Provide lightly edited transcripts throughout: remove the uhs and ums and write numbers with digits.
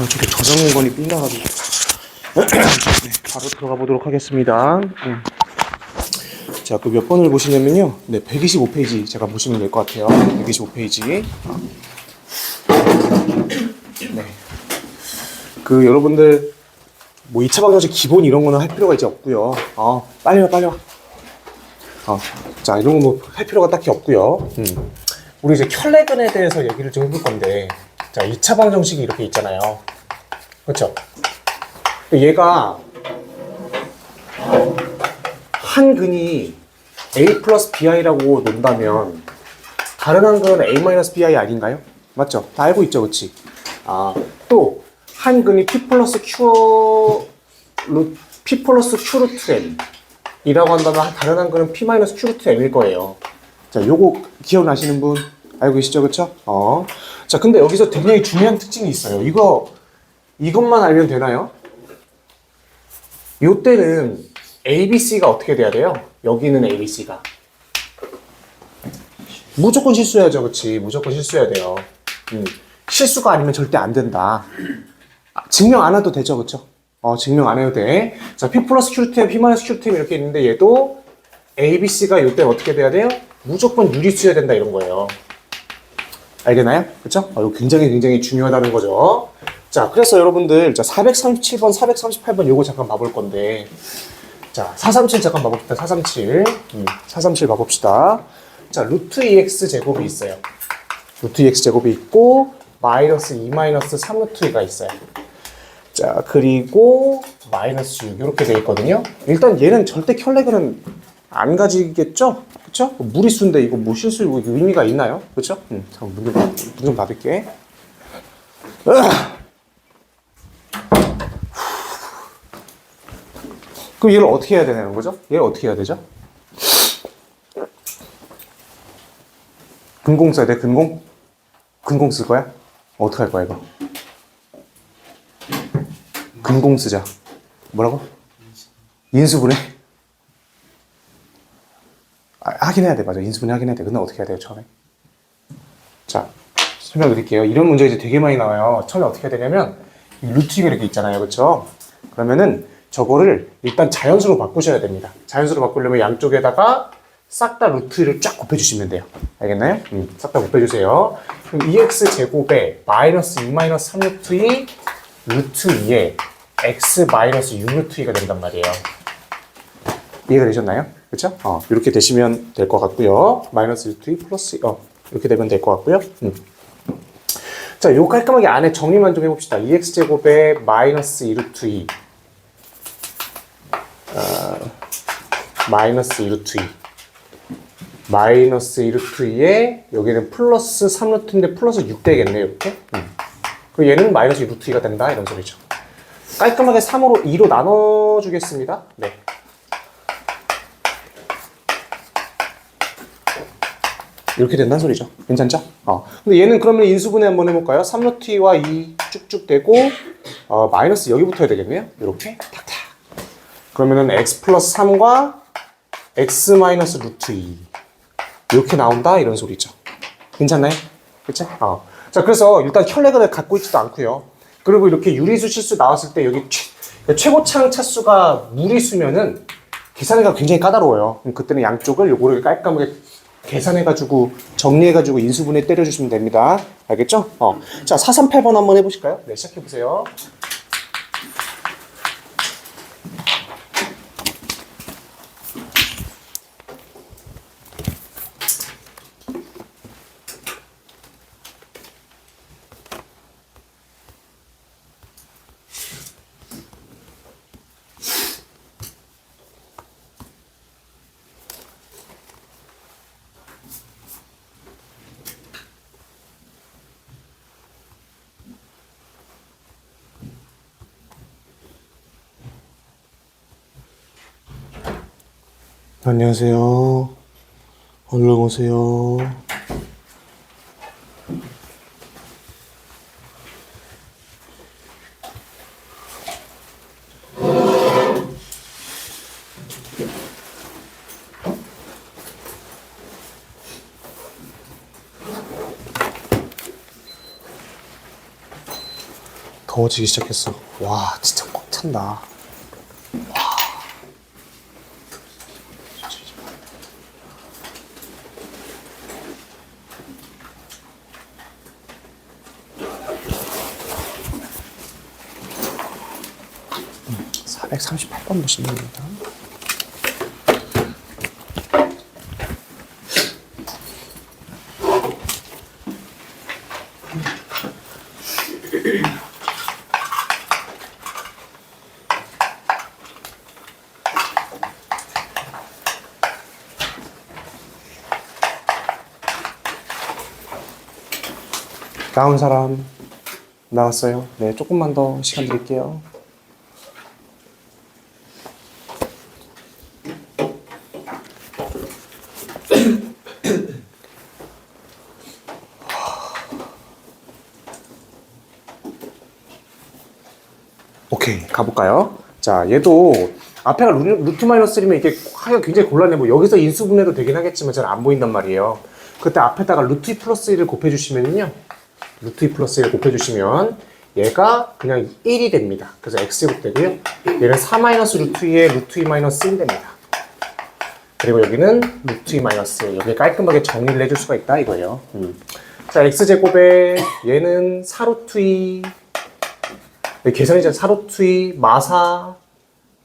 저기 저장공간이 삥나가지고. 네, 바로 들어가 보도록 하겠습니다. 자, 그 몇 번을 보시냐면요. 네, 125페이지 제가 보시면 될 것 같아요. 125페이지. 네. 그 여러분들 뭐 2차 방정식 기본 이런 거는 할 필요가 이제 없고요. 빨리 와, 빨리 와. 자, 이런 거 뭐 할 필요가 딱히 없고요. 우리 이제 켤레근에 대해서 얘기를 좀 해볼 건데, 자, 2차 방정식이 이렇게 있잖아요. 그렇죠? 얘가 한 근이 a 플러스 bi라고 논다면 다른 한 근은 a 마이너스 bi 아닌가요? 맞죠? 다 알고 있죠, 그렇지? 또 한 근이 p 플러스 q 루트 m 이라고 한다면 다른 한 근은 p 마이너스 q 루트 m일 거예요. 자, 요거 기억나시는 분 알고 계시죠, 그렇죠? 자, 근데 여기서 굉장히 중요한 특징이 있어요. 이것만 알면 되나요? 요 때는 ABC가 어떻게 돼야 돼요? 여기는 ABC가 무조건 실수해야죠, 그렇지? 무조건 실수해야 돼요. 실수가 아니면 절대 안 된다. 증명 안 해도 되죠, 그렇죠? 증명 안 해도 돼. 자, P 플러스 Q템, P 마이너스 Q템 이렇게 있는데 얘도 ABC가 이때 어떻게 돼야 돼요? 무조건 유리수여야 된다 이런 거예요. 알겠나요? 그쵸? 이거 굉장히 중요하다는 거죠. 자, 그래서 여러분들, 자, 437번, 438번 요거 잠깐 봐볼 건데, 자, 437 잠깐 봐봅시다. 437. 437 봐봅시다. 자, 루트 2x 제곱이 있어요. 루트 2x 제곱이 있고, 마이너스 2 마이너스 3 루트 2가 있어요. 자, 그리고 마이너스 6 이렇게 돼 있거든요. 일단 얘는 절대 켤레근은 안 가지겠죠? 그쵸? 무리수인데 이거 뭐 실수 이거 의미가 있나요? 그쵸? 잠깐 문 좀 닫을게. 그럼 얘를 어떻게 해야 되는 거죠? 얘를 어떻게 해야 되죠? 근공 써야 돼, 근공? 근공 쓸 거야? 어떻게 할 거야, 이거? 근공 쓰자. 뭐라고? 인수분해? 하긴 해야 돼, 맞아. 인수분해 하긴 해야 돼. 근데 어떻게 해야 돼요, 처음에? 자, 설명드릴게요. 이런 문제 이제 되게 많이 나와요. 처음에 어떻게 해야 되냐면, 루트가 이렇게 있잖아요, 그쵸? 그러면은, 저거를 일단 자연수로 바꾸셔야 됩니다. 자연수로 바꾸려면 양쪽에다가 싹 다 루트를 쫙 곱해주시면 돼요. 알겠나요? 싹 다 곱해주세요. 그럼 2x 제곱에 마이너스 2 마이너스 3 루트 2 루트 2에 x 마이너스 6 루트 2가 된단 말이에요. 이해가 되셨나요? 그쵸? 이렇게 되시면 될 것 같고요. 마이너스 루트 2 플러스 이렇게 되면 될 것 같고요. 자, 요 깔끔하게 안에 정리만 좀 해봅시다. 2x 제곱에 마이너스 2 루트 2 마이너스 2 루트 2 마이너스 2 루트 2에 여기는 플러스 3 루트인데 플러스 6 되겠네요, 이렇게. 그리고 얘는 마이너스 2 루트 2가 된다 이런 소리죠. 깔끔하게 3으로 2로 나눠주겠습니다. 네. 이렇게 된다는 소리죠. 괜찮죠? 근데 얘는 그러면 인수분해 한번 해볼까요? 3 루트 2와 2 쭉쭉 되고 마이너스 여기 붙어야 되겠네요. 이렇게 탁탁. 그러면은 x 플러스 3과 x 마이너스 루트 2 이렇게 나온다 이런 소리죠. 괜찮나요? 그쵸? 자, 그래서 일단 켤레근을 갖고 있지도 않고요. 그리고 이렇게 유리수 실수 나왔을 때 여기 최고차항 차수가 무리수면은 계산하기가 굉장히 까다로워요. 그럼 그때는 양쪽을 요거를 깔끔하게 계산해가지고 정리해가지고 인수분해 때려주시면 됩니다. 알겠죠? 자, 438번 한번 해보실까요? 네, 시작해보세요. 안녕하세요. 얼른 오세요. 더워지기 시작했어. 와, 진짜 꽉 찬다. 와. 438번 보시면 됩니다. 나온 사람 나왔어요? 네, 조금만 더 시간 드릴게요. 오케이, 가볼까요? 자, 얘도 앞에가 루트 마이너스 1이면 이게 하기가 굉장히 곤란해. 뭐 여기서 인수분해도 되긴 하겠지만 잘 안 보인단 말이에요. 그때 앞에다가 루트 2 플러스 1을 곱해주시면요. 루트 2 플러스 1을 곱해주시면 얘가 그냥 1이 됩니다. 그래서 x제곱 되고요. 얘는 4 마이너스 루트 2에 루트 2 마이너스 1 됩니다. 그리고 여기는 루트 2 마이너스 1. 여기 깔끔하게 정리를 해줄 수가 있다 이거예요. 자, x제곱에 얘는 4 루트 2 계산이 잘 4 루트 2 마사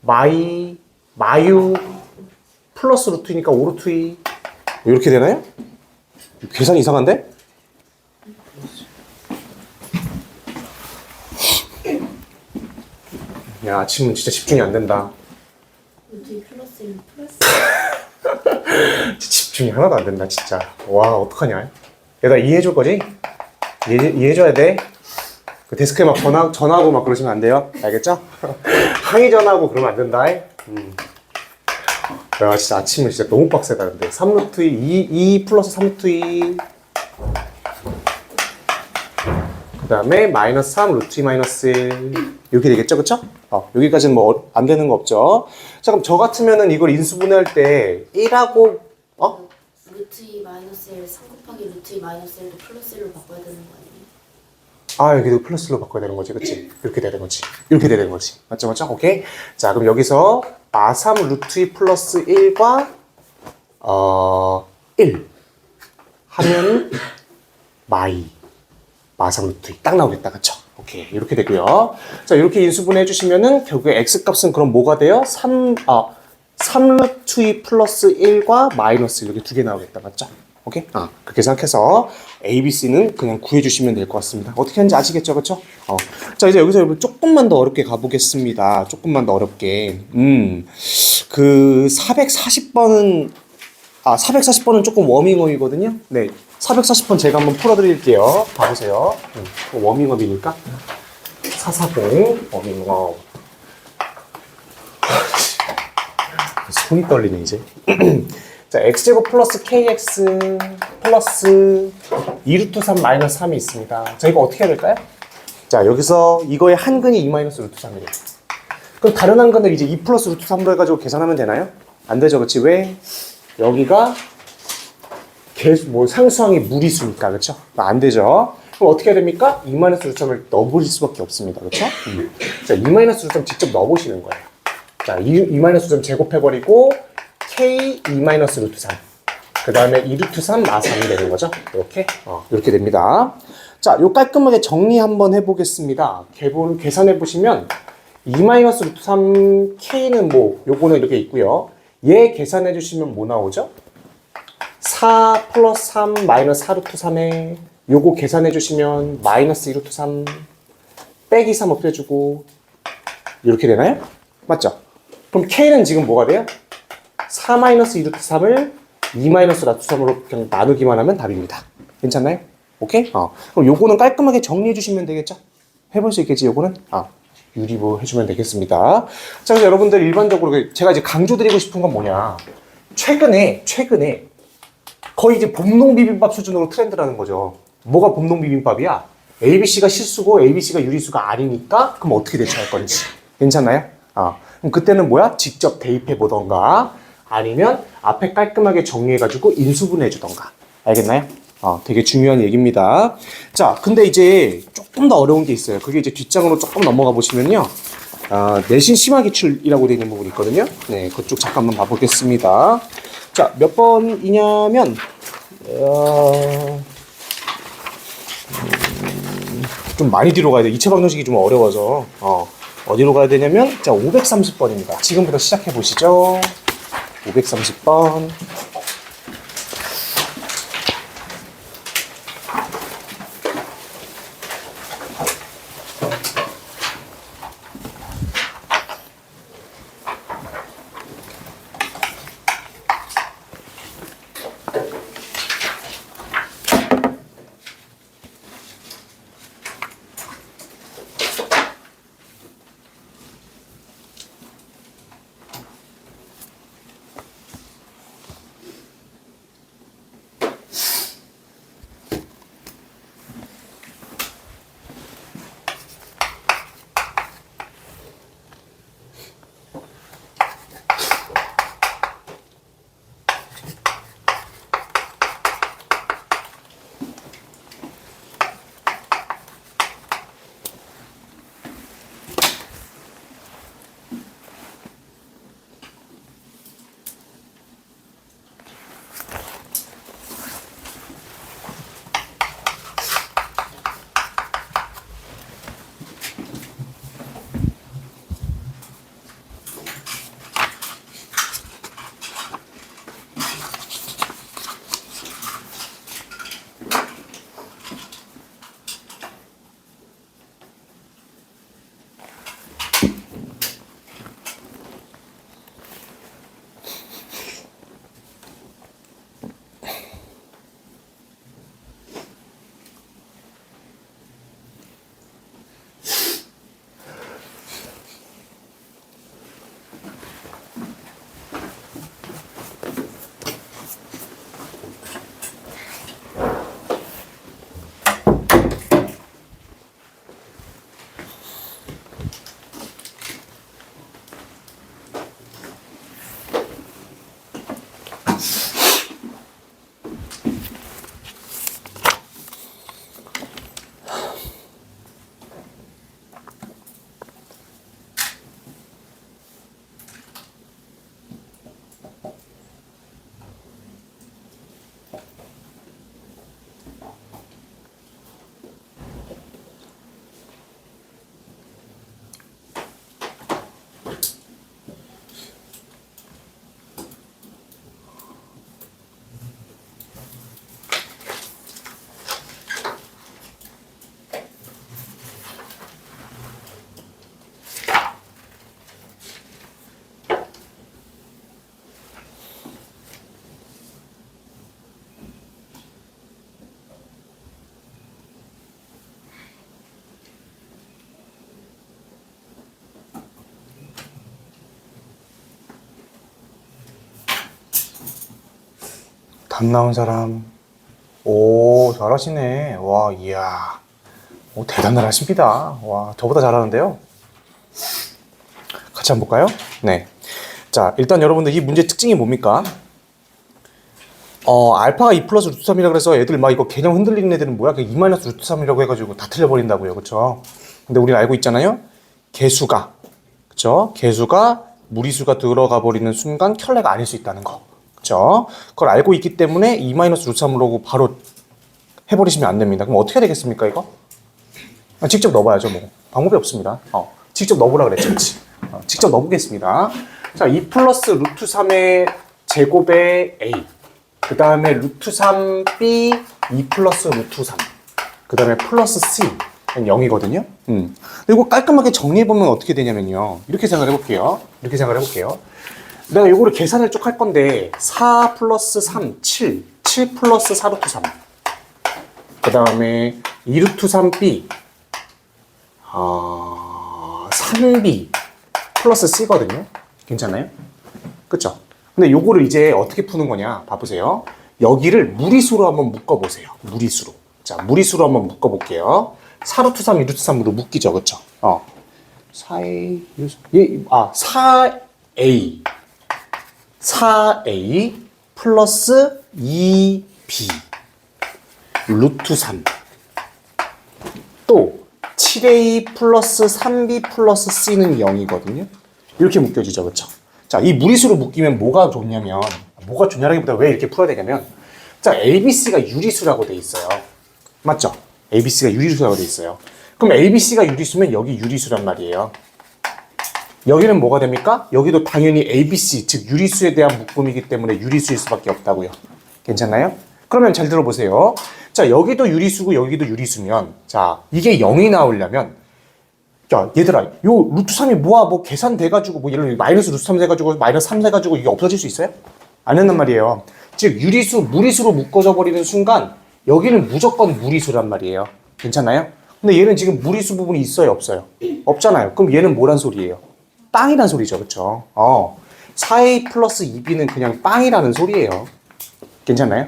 마이 마유 플러스 루트 2니까 5 루트 2 이렇게 되나요? 계산 이상한데? 야, 아침은 진짜 집중이 안 된다. 루트 2 플러스 1 플러스 집중이 하나도 안 된다, 진짜. 와, 어떡하냐. 얘들아, 이해해줄 거지? 이해해줘야 돼. 그 데스크에 막 전화하고 막 그러시면 안 돼요. 알겠죠? 항의 전화하고 그러면 안 된다. 야, 진짜 아침은 진짜 너무 빡세다, 근데. 3 루트 2 플러스 3 루트 2. 그 다음에 마이너스 3 루트 2 마이너스 1. 이렇게 되겠죠, 그쵸? 여기까지는 뭐 안 되는 거 없죠. 자, 그럼 저 같으면은 이걸 인수분해할 때 1하고 루트 2 마이너스 1 3 곱하기 루트 2 마이너스 1도 플러스 1로 바꿔야 되는 거 아니에요? 아, 여기도 플러스로 바꿔야 되는 거지, 그치? 이렇게 되는 거지. 이렇게 되는 거지. 맞죠, 맞죠? 오케이. 자, 그럼 여기서 마3 루트 2 플러스 1과 1 하면 마3 루트 2 딱 나오겠다, 그쵸? 오케이, 이렇게 되고요. 자, 이렇게 인수분해 해주시면은 결국에 x값은 그럼 뭐가 돼요? 3 루트 2 플러스 1과 마이너스 1 이렇게 두 개 나오겠다, 맞죠? 오케이? 그렇게 생각해서 A, B, C는 그냥 구해주시면 될 것 같습니다. 어떻게 하는지 아시겠죠? 그쵸? 자, 이제 여기서 여러분 조금만 더 어렵게 가보겠습니다. 조금만 더 어렵게. 그 440번은 440번은 조금 워밍업이거든요. 네. 440번 제가 한번 풀어드릴게요. 봐보세요. 워밍업이니까. 440 워밍업. 손이 떨리네, 이제. 자, x제곱 플러스 kx 플러스 2루트 3 마이너스 3이 있습니다. 자, 이거 어떻게 해야 될까요? 자, 여기서 이거의 한근이 2 마이너스 루트 3이래요. 그럼 다른 한근을 이제 2 플러스 루트 3로 해가지고 계산하면 되나요? 안 되죠, 그렇지? 왜? 여기가 상수항이 무리수니까, 그렇죠? 안 되죠. 그럼 어떻게 해야 됩니까? 2 마이너스 루트 3을 넣어버릴 수밖에 없습니다, 그렇죠? 자, 2 마이너스 루트 3 직접 넣어보시는 거예요. 자, 2 마이너스 루트 3 제곱해버리고 k 2 마이너스 루트 3. 그 다음에 2 루트 3 마 3이 되는 거죠. 이렇게 이렇게 됩니다. 자, 요 깔끔하게 정리 한번 해보겠습니다. 계산해 보시면 2 마이너스 루트 3 k는 뭐 요거는 이렇게 있고요. 얘 계산해 주시면 뭐 나오죠? 4 플러스 3 마이너스 4 루트 3에 요거 계산해 주시면 마이너스 2 루트 3 빼기 3 없애주고 이렇게 되나요? 맞죠? 그럼 k는 지금 뭐가 돼요? 4 마이너스 2 루트 3을 2 마이너스 루트 3으로 그냥 나누기만 하면 답입니다. 괜찮나요? 오케이? 그럼 요거는 깔끔하게 정리해 주시면 되겠죠? 해볼 수 있겠지, 요거는? 유리보 해주면 되겠습니다. 자, 그래서 여러분들 일반적으로 제가 이제 강조드리고 싶은 건 뭐냐. 최근에 거의 이제 봄동 비빔밥 수준으로 트렌드라는 거죠. 뭐가 봄동 비빔밥이야? ABC가 실수고 ABC가 유리수가 아니니까 그럼 어떻게 대처할 건지. 괜찮나요? 그럼 그때는 뭐야? 직접 대입해 보던가 아니면 앞에 깔끔하게 정리해가지고 인수분해 주던가. 알겠나요? 되게 중요한 얘기입니다. 자, 근데 이제 조금 더 어려운 게 있어요. 그게 이제 뒷장으로 조금 넘어가 보시면요. 내신 심화 기출이라고 되어 있는 부분이 있거든요. 네, 그쪽 잠깐만 봐보겠습니다. 자, 몇 번이냐면, 좀 많이 뒤로 가야 돼. 이체 방정식이 좀 어려워서. 어디로 가야 되냐면, 자, 530번입니다. 지금부터 시작해 보시죠. 530번. 답 나온 사람. 오, 잘하시네. 와, 이야. 오, 대단들 하십니다. 와, 저보다 잘하는데요. 같이 한번 볼까요? 네. 자, 일단 여러분들 이 문제 특징이 뭡니까? 알파가 2 플러스 루트 3이라 그래서 애들 막 이거 개념 흔들리는 애들은 뭐야? 2 마이너스 루트 3이라고 해가지고 다 틀려버린다고요. 그쵸? 근데 우리가 알고 있잖아요? 개수가. 그쵸? 개수가 무리수가 들어가 버리는 순간 켤레가 아닐 수 있다는 거. 그쵸? 그걸 알고 있기 때문에 2 마이너스 루트 3으로 바로 해버리시면 안 됩니다. 그럼 어떻게 해야 되겠습니까, 이거? 직접 넣어봐야죠, 뭐. 방법이 없습니다. 직접 넣어보라 그랬죠, 그치? 직접 넣어보겠습니다. 자, 2 플러스 루트 3의 제곱의 A. 그 다음에 루트 3B 2 플러스 루트 3. 그 다음에 플러스 C. 0이거든요. 그리고 깔끔하게 정리해보면 어떻게 되냐면요. 이렇게 생각을 해볼게요. 내가 이거를 계산을 쭉 할 건데, 4 플러스 3, 7. 7 플러스 4 루트 3. 그 다음에 2 루트 3B. 3B 플러스 C거든요. 괜찮나요? 그쵸? 근데 요거를 이제 어떻게 푸는 거냐 봐보세요. 여기를 무리수로 한번 묶어보세요. 무리수로. 자, 무리수로 한번 묶어볼게요. 4루트 3, 2루트 3으로 묶이죠. 그쵸? 4A, 4A. 4A 플러스 2B. 루트 3. 또 7a 플러스 3b 플러스 c는 0이거든요. 이렇게 묶여지죠. 그렇죠? 자, 이 무리수로 묶이면 뭐가 좋냐면, 뭐가 좋냐라기보다 왜 이렇게 풀어야 되냐면, 자, ABC가 유리수라고 돼 있어요. 맞죠? ABC가 유리수라고 돼 있어요. 그럼 ABC가 유리수면 여기 유리수란 말이에요. 여기는 뭐가 됩니까? 여기도 당연히 ABC, 즉 유리수에 대한 묶음이기 때문에 유리수일 수밖에 없다고요. 괜찮나요? 그러면 잘 들어보세요. 자, 여기도 유리수고 여기도 유리수면, 자, 이게 0이 나오려면, 야, 얘들아, 요 루트 3이 뭐야? 뭐 계산돼가지고, 뭐 예를 들어 마이너스 루트 3 돼가지고, 마이너스 3 돼가지고 이게 없어질 수 있어요? 안 된단 말이에요. 즉, 유리수, 무리수로 묶어져 버리는 순간, 여기는 무조건 무리수란 말이에요. 괜찮나요? 근데 얘는 지금 무리수 부분이 있어요, 없어요? 없잖아요. 그럼 얘는 뭐란 소리예요? 빵이란 소리죠, 그쵸? 4a 플러스 2b는 그냥 빵이라는 소리예요. 괜찮나요?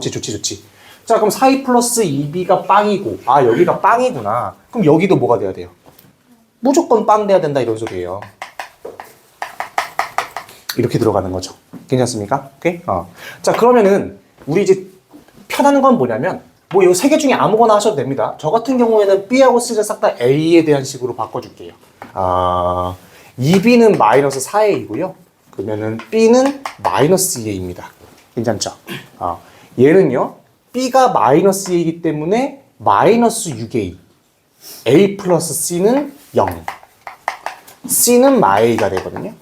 좋지. 자, 그럼 4a 플러스 2b가 빵이고, 여기가 빵이구나. 그럼 여기도 뭐가 돼야 돼요? 무조건 빵 돼야 된다, 이런 소리예요. 이렇게 들어가는 거죠. 괜찮습니까? 오케이? 자, 그러면은, 우리 이제 편한 건 뭐냐면, 뭐, 이 세 개 중에 아무거나 하셔도 됩니다. 저 같은 경우에는 B하고 C를 싹 다 A에 대한 식으로 바꿔줄게요. 2B는 마이너스 4A이고요. 그러면은 B는 마이너스 2A입니다. 괜찮죠? 얘는요, B가 마이너스 2A이기 때문에 마이너스 6A. A 플러스 C는 0. C는 마A가 되거든요.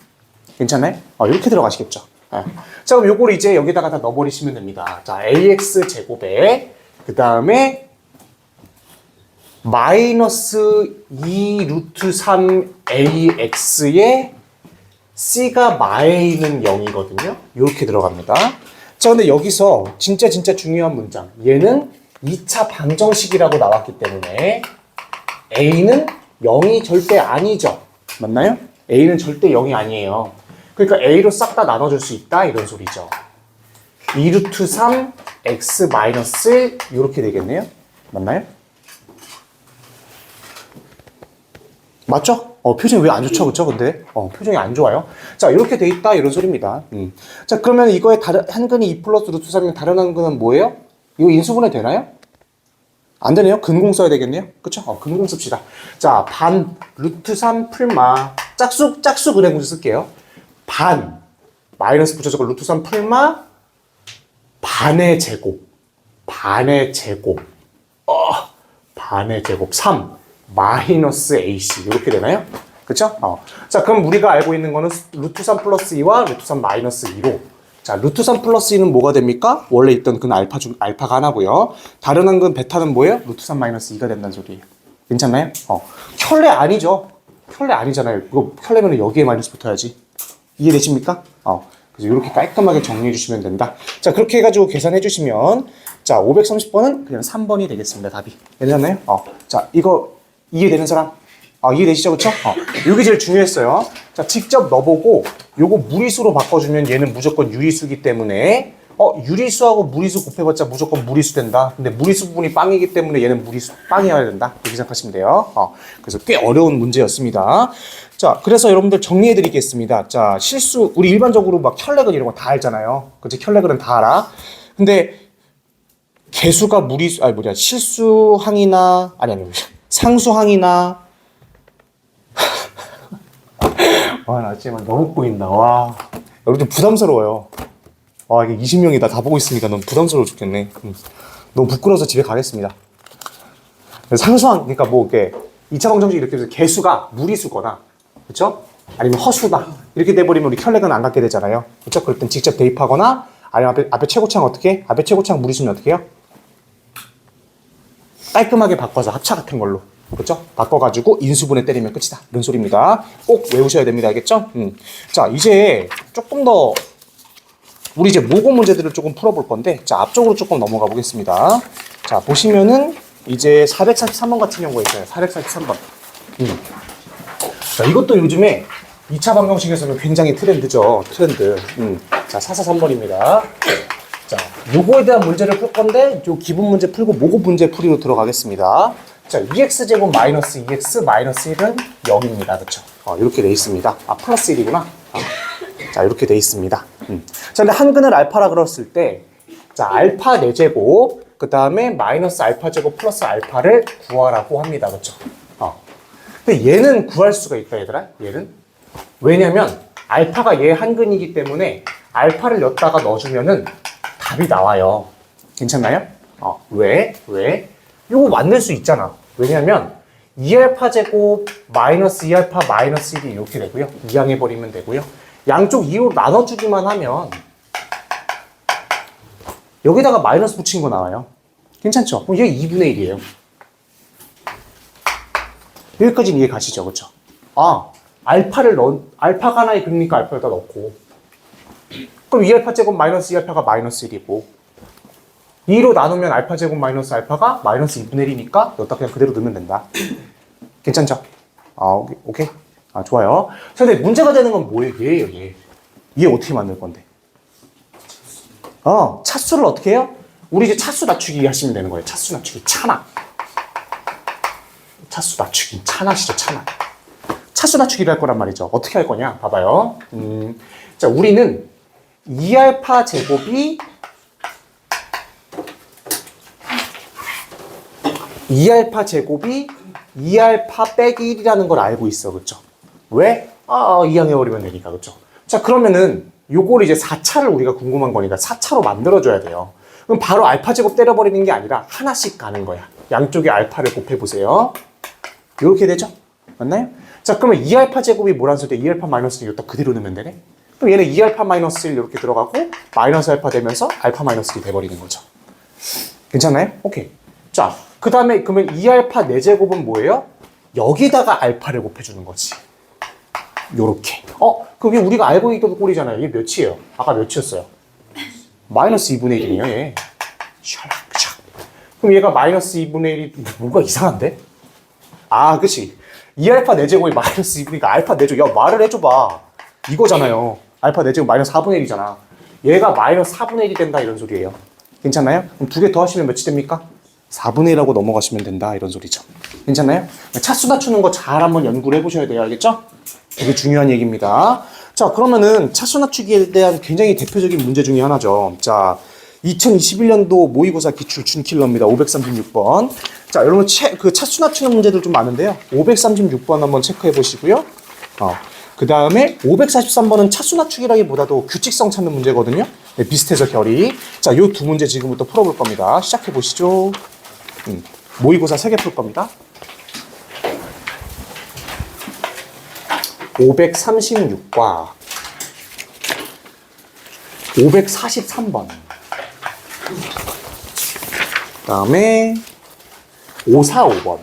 괜찮아요? 이렇게 들어가시겠죠? 자, 그럼 요걸 이제 여기다가 다 넣어버리시면 됩니다. 자, AX 제곱에, 그 다음에, 마이너스 2 루트 3 AX에 C가 마A는 0이거든요. 이렇게 들어갑니다. 자, 근데 여기서 진짜 중요한 문장. 얘는 2차 방정식이라고 나왔기 때문에 A는 0이 절대 아니죠. 맞나요? A는 절대 0이 아니에요. 그러니까 A로 싹 다 나눠줄 수 있다, 이런 소리죠. 2 루트 3 X 마이너스 이렇게 되겠네요. 맞나요? 맞죠? 표정이 왜 안 좋죠? 그쵸? 근데, 표정이 안 좋아요. 자, 이렇게 돼 있다, 이런 소리입니다. 자, 그러면 이거의 한근이 2 플러스 루트 3이면 다른 한근은 뭐예요? 이거 인수분해 되나요? 안 되네요? 근공 써야 되겠네요? 그쵸? 근공 씁시다. 자, 반, 루트 3 풀마. 짝수 근해공식 쓸게요. 반, 마이너스 붙여서 루트 3 풀마, 반의 제곱. 반의 제곱. 3. 마이너스 AC 이렇게 되나요? 그쵸? 자, 그럼 우리가 알고 있는 거는 루트 3 플러스 2와 루트 3 마이너스 2로, 자, 루트 3 플러스 2는 뭐가 됩니까? 원래 있던 그 알파가 하나고요. 다른 한근 베타는 뭐예요? 루트 3 마이너스 2가 된다는 소리예요. 괜찮나요? 켤레 아니죠? 켤레 아니잖아요. 이거 켤레면 여기에 마이너스 붙어야지. 이해되십니까? 그래서 이렇게 깔끔하게 정리해 주시면 된다. 자, 그렇게 해가지고 계산해 주시면, 자, 530번은 그냥 3번이 되겠습니다. 답이. 괜찮나요? 자, 이거 이해되는 사람? 이해되시죠? 그쵸? 요게 제일 중요했어요. 자, 직접 넣어보고, 요거 무리수로 바꿔주면 얘는 무조건 유리수기 때문에, 유리수하고 무리수 곱해봤자 무조건 무리수 된다. 근데 무리수 부분이 빵이기 때문에 얘는 무리수 빵이어야 된다. 이렇게 생각하시면 돼요. 그래서 꽤 어려운 문제였습니다. 자, 그래서 여러분들 정리해드리겠습니다. 자, 실수, 우리 일반적으로 막 혈렉은 이런 거 다 알잖아요. 그치? 혈렉은 다 알아. 근데, 개수가 실수항이나, 상수항이나, 나 지금 너무 보인다. 와. 여러분들 부담스러워요. 이게 20명이 다 보고 있으니까 너무 부담스러워 죽겠네. 너무 부끄러워서 집에 가겠습니다. 상수항, 그러니까 뭐, 이렇게, 2차 방정식 이렇게 해서 개수가 무리수거나, 그쵸? 아니면 허수다. 이렇게 돼버리면 우리 혈렉은 안 갖게 되잖아요. 그쵸? 그럴 땐 직접 대입하거나, 아니면 앞에 최고창 어떻게? 앞에 최고창 무리수는 어떻게 해요? 깔끔하게 바꿔서 합차 같은 걸로. 그렇죠? 바꿔가지고 인수분해 때리면 끝이다. 이런 소리입니다. 꼭 외우셔야 됩니다. 알겠죠? 자, 이제 조금 더 우리 이제 모고 문제들을 조금 풀어볼 건데, 자, 앞쪽으로 조금 넘어가 보겠습니다. 자, 보시면은 이제 443번 같은 경우가 있어요. 443번. 자, 이것도 요즘에 2차 방정식에서는 굉장히 트렌드죠. 트렌드. 자, 443번입니다. 자, 요거에 대한 문제를 풀 건데, 요 기본 문제 풀고 모고 문제 풀이로 들어가겠습니다. 자, 2x제곱 마이너스 2x 마이너스 1은 0입니다. 그쵸? 이렇게 돼 있습니다. 플러스 1이구나. 자, 이렇게 돼 있습니다. 자, 근데 한근을 알파라 그랬을 때, 자, 알파 4제곱, 그 다음에 마이너스 알파 제곱 플러스 알파를 구하라고 합니다. 그렇죠? 근데 얘는 구할 수가 있다, 얘들아. 얘는. 왜냐면 알파가 얘 한근이기 때문에 알파를 여기다가 넣어주면은 답이 나와요. 괜찮나요? 왜? 요거 만들 수 있잖아. 왜냐면 2알파 제곱 마이너스 2알파 마이너스 1이 이렇게 되고요. 이항해버리면 되고요. 양쪽 2로 나눠주기만 하면 여기다가 마이너스 붙인 거 나와요. 괜찮죠? 그럼 얘 2분의 1이에요. 여기까지는 이해 가시죠? 그렇죠? 알파가 하나에 그러니까 알파에다 넣고 그럼 2알파 제곱 마이너스 2알파가 마이너스 1이고 2로 나누면 알파 제곱 마이너스 알파가 마이너스 2분의 1이니까 여기다 그냥 그대로 넣으면 된다. 괜찮죠? 오케이. 좋아요. 자, 근데 문제가 되는 건 뭐예요? 얘 어떻게 만들 건데? 차수를 어떻게 해요? 우리 이제 차수 낮추기 하시면 되는 거예요. 차수 낮추기, 차나. 차수 낮추기, 차나시죠, 차나. 차수 낮추기를 할 거란 말이죠. 어떻게 할 거냐? 봐봐요. 자, 우리는 2알파 제곱이 2알파 빼기 1이라는 걸 알고 있어. 그렇죠? 왜? 이항해버리면 되니까. 그렇죠? 자, 그러면은 요걸 이제 4차를 우리가 궁금한 거니까 4차로 만들어줘야 돼요. 그럼 바로 알파 제곱 때려버리는 게 아니라 하나씩 가는 거야. 양쪽에 알파를 곱해보세요. 이렇게 되죠? 맞나요? 자, 그러면 2알파 제곱이 뭐라는 소리야? 2알파 마이너스 1 여기다 그대로 넣으면 되네? 그럼 얘는 2알파 마이너스 1 이렇게 들어가고 마이너스 알파 되면서 알파 마이너스 1이 돼버리는 거죠. 괜찮나요? 오케이. 자, 그 다음에 그러면 2알파 4제곱은 뭐예요? 여기다가 알파를 곱해주는 거지. 요렇게. 그게 우리가 알고 있던 꼴이잖아요. 얘 몇이에요? 아까 몇이었어요? 마이너스 2분의 1이에요, 얘. 샤락샤. 그럼 얘가 마이너스 2분의 1이 뭔가 이상한데? 그치. 2알파 4제곱이 마이너스 2분이니까 알파 4제곱. 야, 말을 해줘봐. 이거잖아요. 알파 4제곱 마이너스 4분의 1이잖아. 얘가 마이너스 4분의 1이 된다, 이런 소리예요. 괜찮나요? 그럼 2개 더 하시면 몇이 됩니까? 4분의 1하고 넘어가시면 된다, 이런 소리죠. 괜찮나요? 차수 낮추는 거 잘 한번 연구를 해보셔야 돼요. 알겠죠? 되게 중요한 얘기입니다. 자, 그러면은 차수 낮추기에 대한 굉장히 대표적인 문제 중에 하나죠. 자, 2021년도 모의고사 기출 준킬러입니다. 536번. 자, 여러분 그 차수 낮추는 문제들 좀 많은데요. 536번 한번 체크해 보시고요. 그 다음에 543번은 차수 낮추기라기보다도 규칙성 찾는 문제거든요. 네, 비슷해서 결이. 자, 요 두 문제 지금부터 풀어볼 겁니다. 시작해 보시죠. 모의고사 3개 풀 겁니다. 536과 543번. 그 다음에 545번.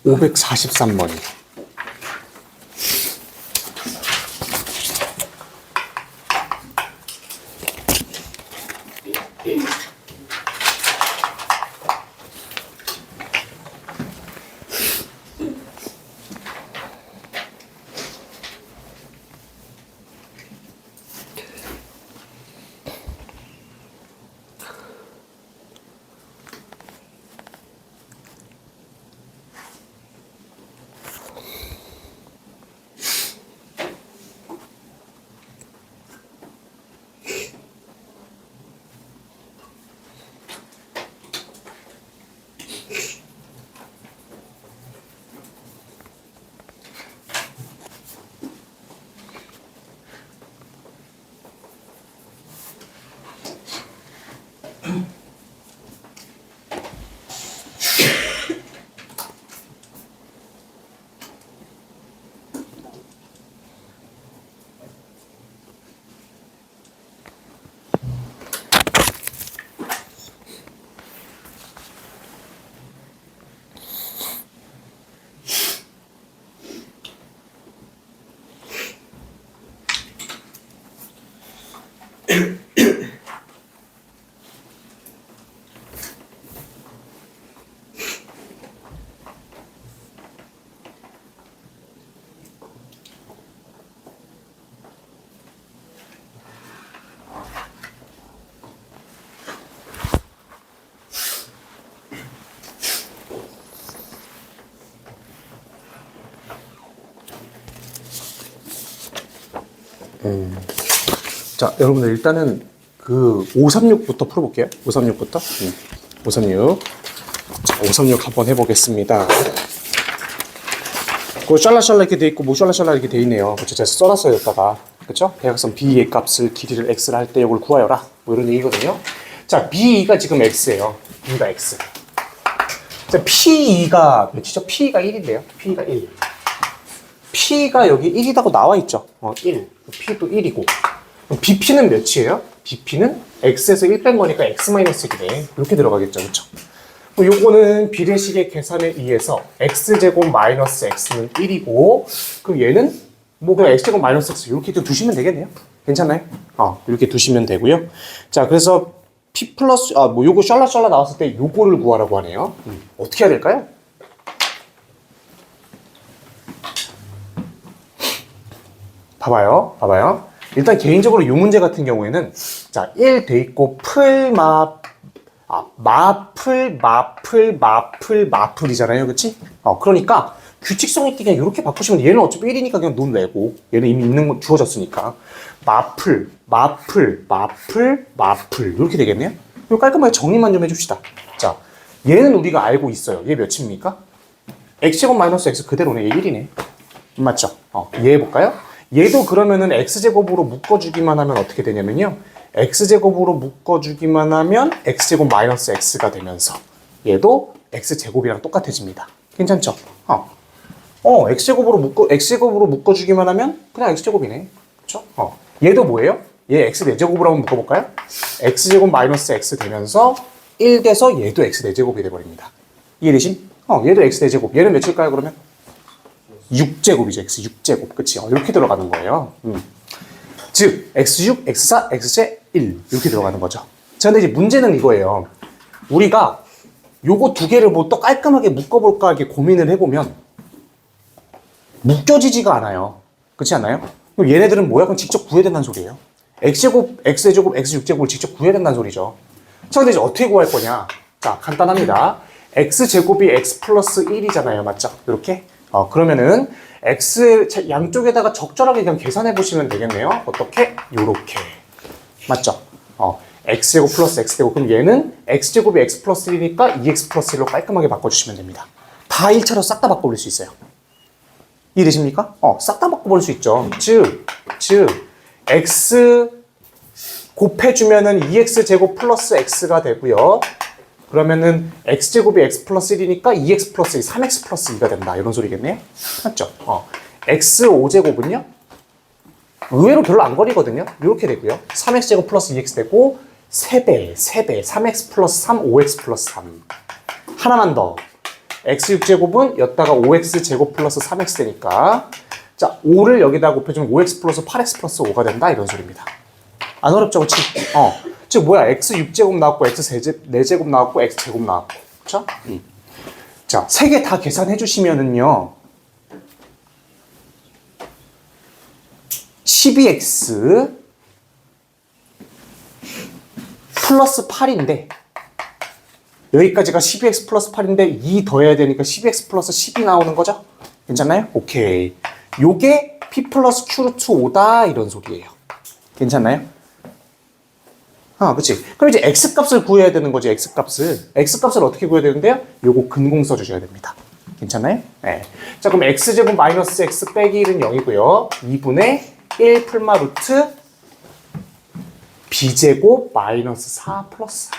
543번이. 자, 여러분들 일단은 그 536부터 풀어볼게요. 536부터. 536. 자, 536 한번 해보겠습니다. 그 샬라샬라 이렇게 돼 있고 뭐 샬라샬라 이렇게 돼 있네요. 그쵸? 제가 써놨어요, 여기다가. 그쵸? 대각선 B의 값을 길이를 X를 할 때 이걸 구하여라. 뭐 이런 얘기거든요. 자, B2가 지금 X예요. B가 X. 자, P2가 몇이죠? P2가 1인데요. P2가 1. P가 여기 1이라고 나와 있죠. 1. P도 1이고. BP는 몇이에요? BP는 X에서 1 뺀 거니까 X-1이네. 이렇게 들어가겠죠. 그쵸? 요거는 비례식의 계산에 의해서 X제곱 마이너스 X는 1이고, 그럼 얘는 뭐 그냥 X제곱 마이너스 X 이렇게 좀 두시면 되겠네요. 괜찮나요? 이렇게 두시면 되고요. 자, 그래서 P 플러스, 뭐 요거 샬라샬라 나왔을 때 요거를 구하라고 하네요. 어떻게 해야 될까요? 봐봐요. 일단 개인적으로 이 문제 같은 경우에는 자, 1 돼 있고 마플이잖아요. 그치? 그러니까 규칙성 있게 그냥 이렇게 바꾸시면 얘는 어차피 1이니까 그냥 논 외고 얘는 이미 있는 거 주어졌으니까 마플 이렇게 되겠네요. 이거 깔끔하게 정리만 좀 해줍시다. 자, 얘는 우리가 알고 있어요. 얘 몇입니까? x제곱 마이너스 x 그대로네. 얘 1이네. 맞죠? 얘 해볼까요? 얘도 그러면은 x제곱으로 묶어주기만 하면 어떻게 되냐면요. x제곱으로 묶어주기만 하면 x제곱 마이너스 x가 되면서 얘도 x제곱이랑 똑같아집니다. 괜찮죠? x제곱으로 묶어주기만 하면 그냥 x제곱이네. 그쵸? 얘도 뭐예요? 얘 x 4제곱으로 한번 묶어볼까요? x제곱 마이너스 x 되면서 1 돼서 얘도 x 4제곱이 돼버립니다. 이해되신? 얘도 x 4제곱. 얘는 몇일까요, 그러면? 6제곱이죠. x 6제곱. 그치? 이렇게 들어가는 거예요. 즉, x6, x4, xj, 1. 이렇게 들어가는 거죠. 자, 근데 이제 문제는 이거예요. 우리가 요거 두 개를 뭐 또 깔끔하게 묶어볼까 이렇게 고민을 해보면 묶여지지가 않아요. 그렇지 않나요? 그럼 얘네들은 뭐야? 그럼 직접 구해야 된다는 소리예요. x제곱, x제곱, x6제곱을 직접 구해야 된다는 소리죠. 자, 근데 이제 어떻게 구할 거냐? 자, 간단합니다. x제곱이 x 플러스 1이잖아요. 맞죠? 이렇게. 그러면은 x 양쪽에다가 적절하게 그냥 계산해 보시면 되겠네요. 어떻게? 요렇게. 맞죠? x제곱 플러스 x제곱. 그럼 얘는 x제곱이 x 플러스 1이니까 2x 플러스 1로 깔끔하게 바꿔주시면 됩니다. 다 1차로 싹 다 바꿔버릴 수 있어요. 이해되십니까? 싹 다 바꿔버릴 수 있죠. 즉 x 곱해주면은 2x제곱 플러스 x가 되고요. 그러면은 x제곱이 x 플러스 1이니까 2x 플러스 2, 3x 플러스 2가 된다. 이런 소리겠네요. 맞죠? x 5제곱은요? 의외로 별로 안 거리거든요. 이렇게 되고요. 3x제곱 플러스 2x 되고 3배, 3x 플러스 3, 5x 플러스 3. 하나만 더. x 6제곱은 여기다가 5x 제곱 플러스 3x 되니까 자, 5를 여기다 곱해주면 5x 플러스 8x 플러스 5가 된다 이런 소리입니다. 안 어렵죠, 그치? 즉 뭐야, x 6제곱 나왔고 x 4제곱 나왔고 x 제곱 나왔고 그쵸? 자, 3개 다 계산해 주시면은요 12x 플러스 8인데 여기까지가 12x 플러스 8인데 2 더해야 되니까 12x 플러스 10이 나오는 거죠? 괜찮나요? 오케이. 요게 p 플러스 q 루트 5다 이런 소리예요. 괜찮나요? 그치. 그럼 이제 x 값을 구해야 되는 거지, x 값을. x 값을 어떻게 구해야 되는데요? 요거 근공 써주셔야 됩니다. 괜찮나요? 네. 자, 그럼 x제곱 마이너스 x 빼기 1은 0이고요. 2분의 1 풀마 루트 b제곱 마이너스 4 플러스 4.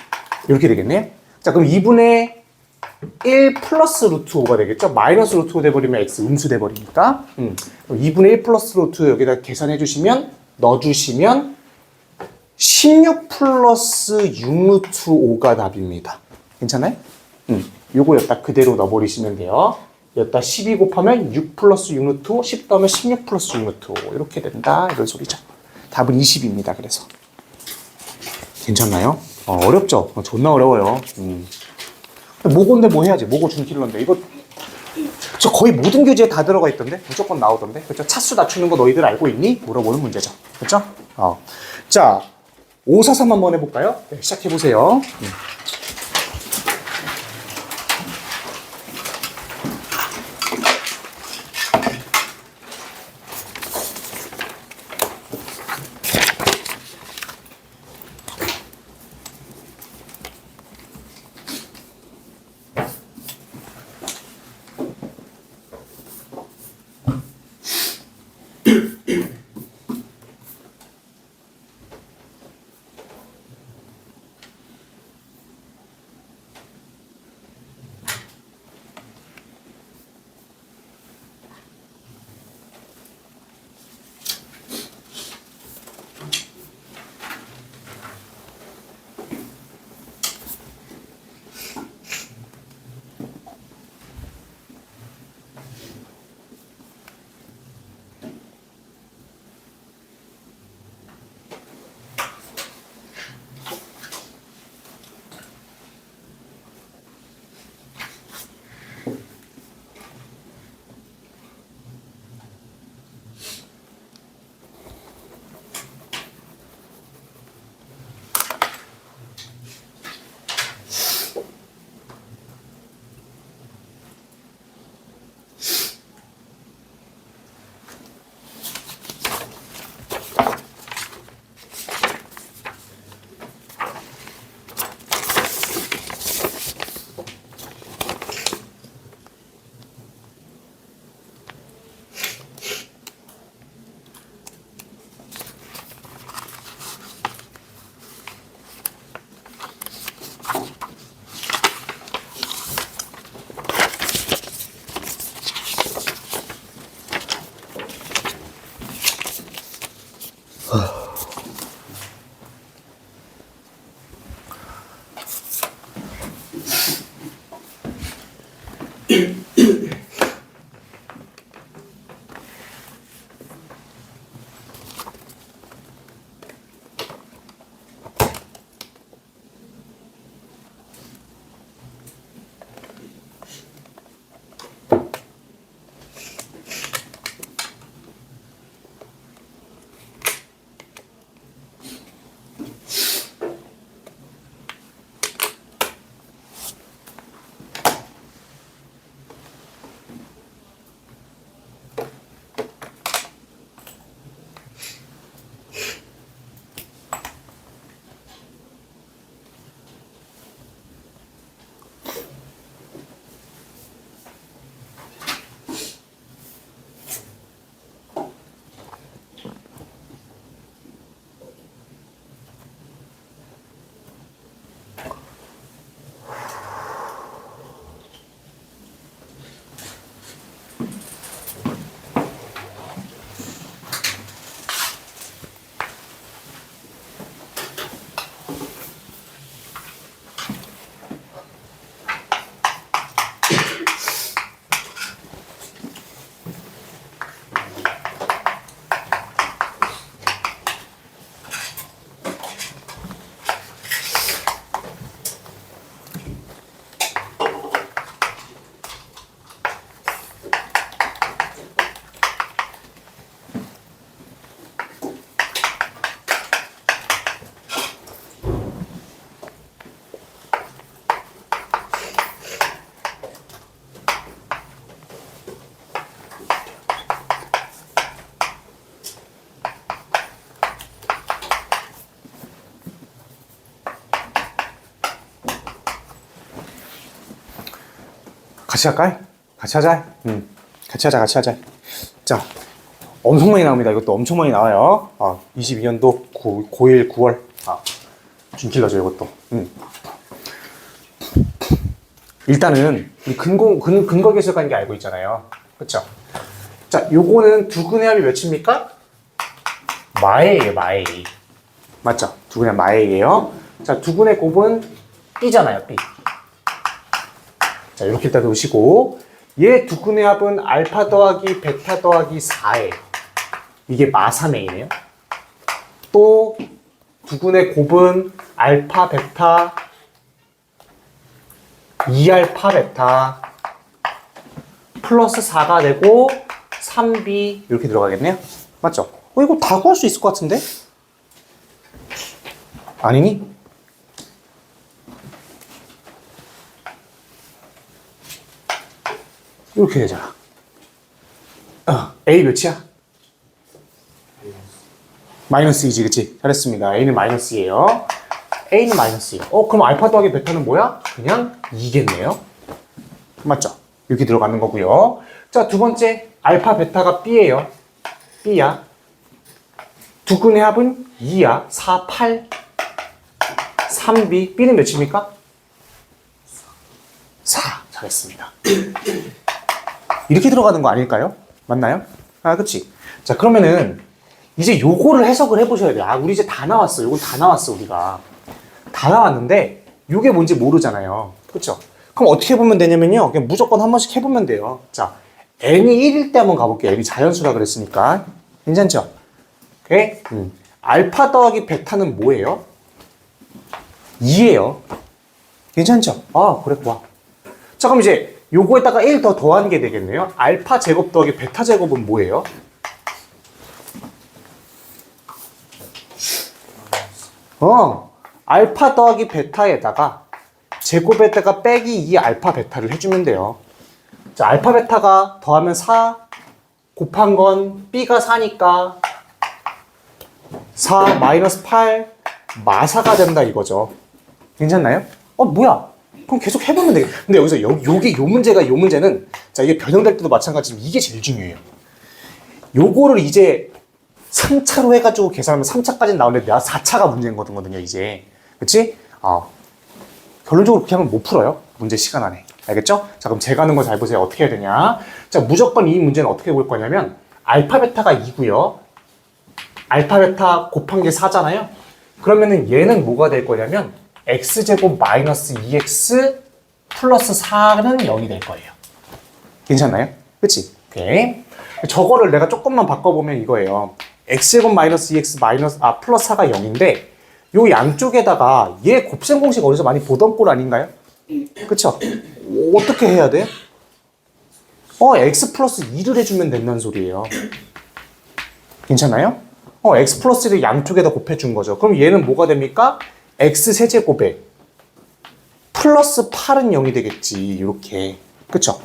이렇게 되겠네요. 자, 그럼 2분의 1 플러스 루트 5가 되겠죠? 마이너스 루트 5 돼버리면 x 음수 돼버리니까. 그럼 2분의 1 플러스 루트 여기다 계산해 주시면, 넣어주시면 16 플러스 6 루트 5가 답입니다. 괜찮아요? 요거 여기다 그대로 넣어버리시면 돼요. 여기다 12 곱하면 6 플러스 6 루트 5, 10 더하면 16 플러스 6 루트 5 이렇게 된다 이런 소리죠. 답은 20입니다. 그래서 괜찮나요? 어렵죠? 존나 어려워요. 모고인데 뭐 해야지. 모고 준킬러인데 이거 저 거의 모든 교재에 다 들어가 있던데 무조건 나오던데 그렇죠? 차수 낮추는 거 너희들 알고 있니? 물어보는 문제죠. 그렇죠? 자 543 한번 해볼까요? 네, 시작해보세요. 같이 할까요? 같이 하자. 같이 하자. 자, 엄청 많이 나옵니다. 이것도 엄청 많이 나와요. 22년도 고1 9월. 준킬러죠, 이것도. 일단은 이 근거 계수관계 게 알고 있잖아요. 그쵸? 자, 요거는 두근의 합이 몇입니까? 마에이에요, 마에이. 맞죠? 두근의 합 마에이에요. 자, 두근의 곱은 B잖아요, B. 자, 이렇게 일단 놓으시고, 얘 두근의 합은 알파 더하기 베타 더하기 4예요. 이게 마3A네요. 또 두근의 곱은 알파 베타 2알파 베타 플러스 4가 되고 3B 이렇게 들어가겠네요. 맞죠? 이거 다 구할 수 있을 것 같은데? 아니니? 이렇게 되잖아. A 몇이야? 마이너스 2지, 그치? 잘했습니다. A는 마이너스예요. A는 마이너스예요. 그럼 알파 더하기 베타는 뭐야? 그냥 2겠네요. 맞죠? 이렇게 들어가는 거고요. 자, 두 번째 알파 베타가 B예요. B야. 두근의 합은 2야. 4, 8, 3B. B는 몇입니까? 4. 잘했습니다. 이렇게 들어가는 거 아닐까요? 맞나요? 그치? 자, 그러면은 이제 요거를 해석을 해보셔야 돼요. 우리 이제 다 나왔어. 요거 다 나왔어, 우리가. 다 나왔는데 요게 뭔지 모르잖아요. 그쵸? 그럼 어떻게 보면 되냐면요. 그냥 무조건 한 번씩 해보면 돼요. 자, n이 1일 때 한번 가볼게요. n이 자연수라 그랬으니까. 괜찮죠? 오케이? 알파 더하기 베타는 뭐예요? 2예요. 괜찮죠? 그래, 좋아. 자, 그럼 이제 요거에다가 1 더 더한 게 되겠네요. 알파 제곱 더하기 베타 제곱은 뭐예요? 알파 더하기 베타에다가 제곱에다가 빼기 2 알파 베타를 해주면 돼요. 자, 알파 베타가 더하면 4 곱한 건 B가 4니까 4 마이너스 8 마사가 된다 이거죠. 괜찮나요? 뭐야? 그럼 계속 해보면 되겠다. 근데 여기서 요 문제는 자, 이게 변형될 때도 마찬가지지만 이게 제일 중요해요. 요거를 이제 3차로 해가지고 계산하면 3차까지 나오는데 내가 4차가 문제인 거거든요, 이제. 그치? 결론적으로 그냥 못 풀어요. 문제 시간 안에. 알겠죠? 자, 그럼 제가 하는 거 잘 보세요. 어떻게 해야 되냐? 자, 무조건 이 문제는 어떻게 볼 거냐면, 알파 베타가 2고요. 알파 베타 곱한 게 4잖아요? 그러면은 얘는 뭐가 될 거냐면, x제곱 마이너스 2x 플러스 4는 0이 될 거예요. 괜찮나요? 그치? 오케이. 저거를 내가 조금만 바꿔보면 이거예요. x제곱 마이너스 2x 플러스 4가 0인데 요 양쪽에다가 얘 곱셈 공식 어디서 많이 보던 꼴 아닌가요? 그쵸? 어떻게 해야 돼? x 플러스 2를 해주면 된다는 소리예요. 괜찮아요? x 플러스 1을 양쪽에다 곱해준 거죠. 그럼 얘는 뭐가 됩니까? x 세제곱에 플러스 8은 0이 되겠지. 이렇게. 그쵸?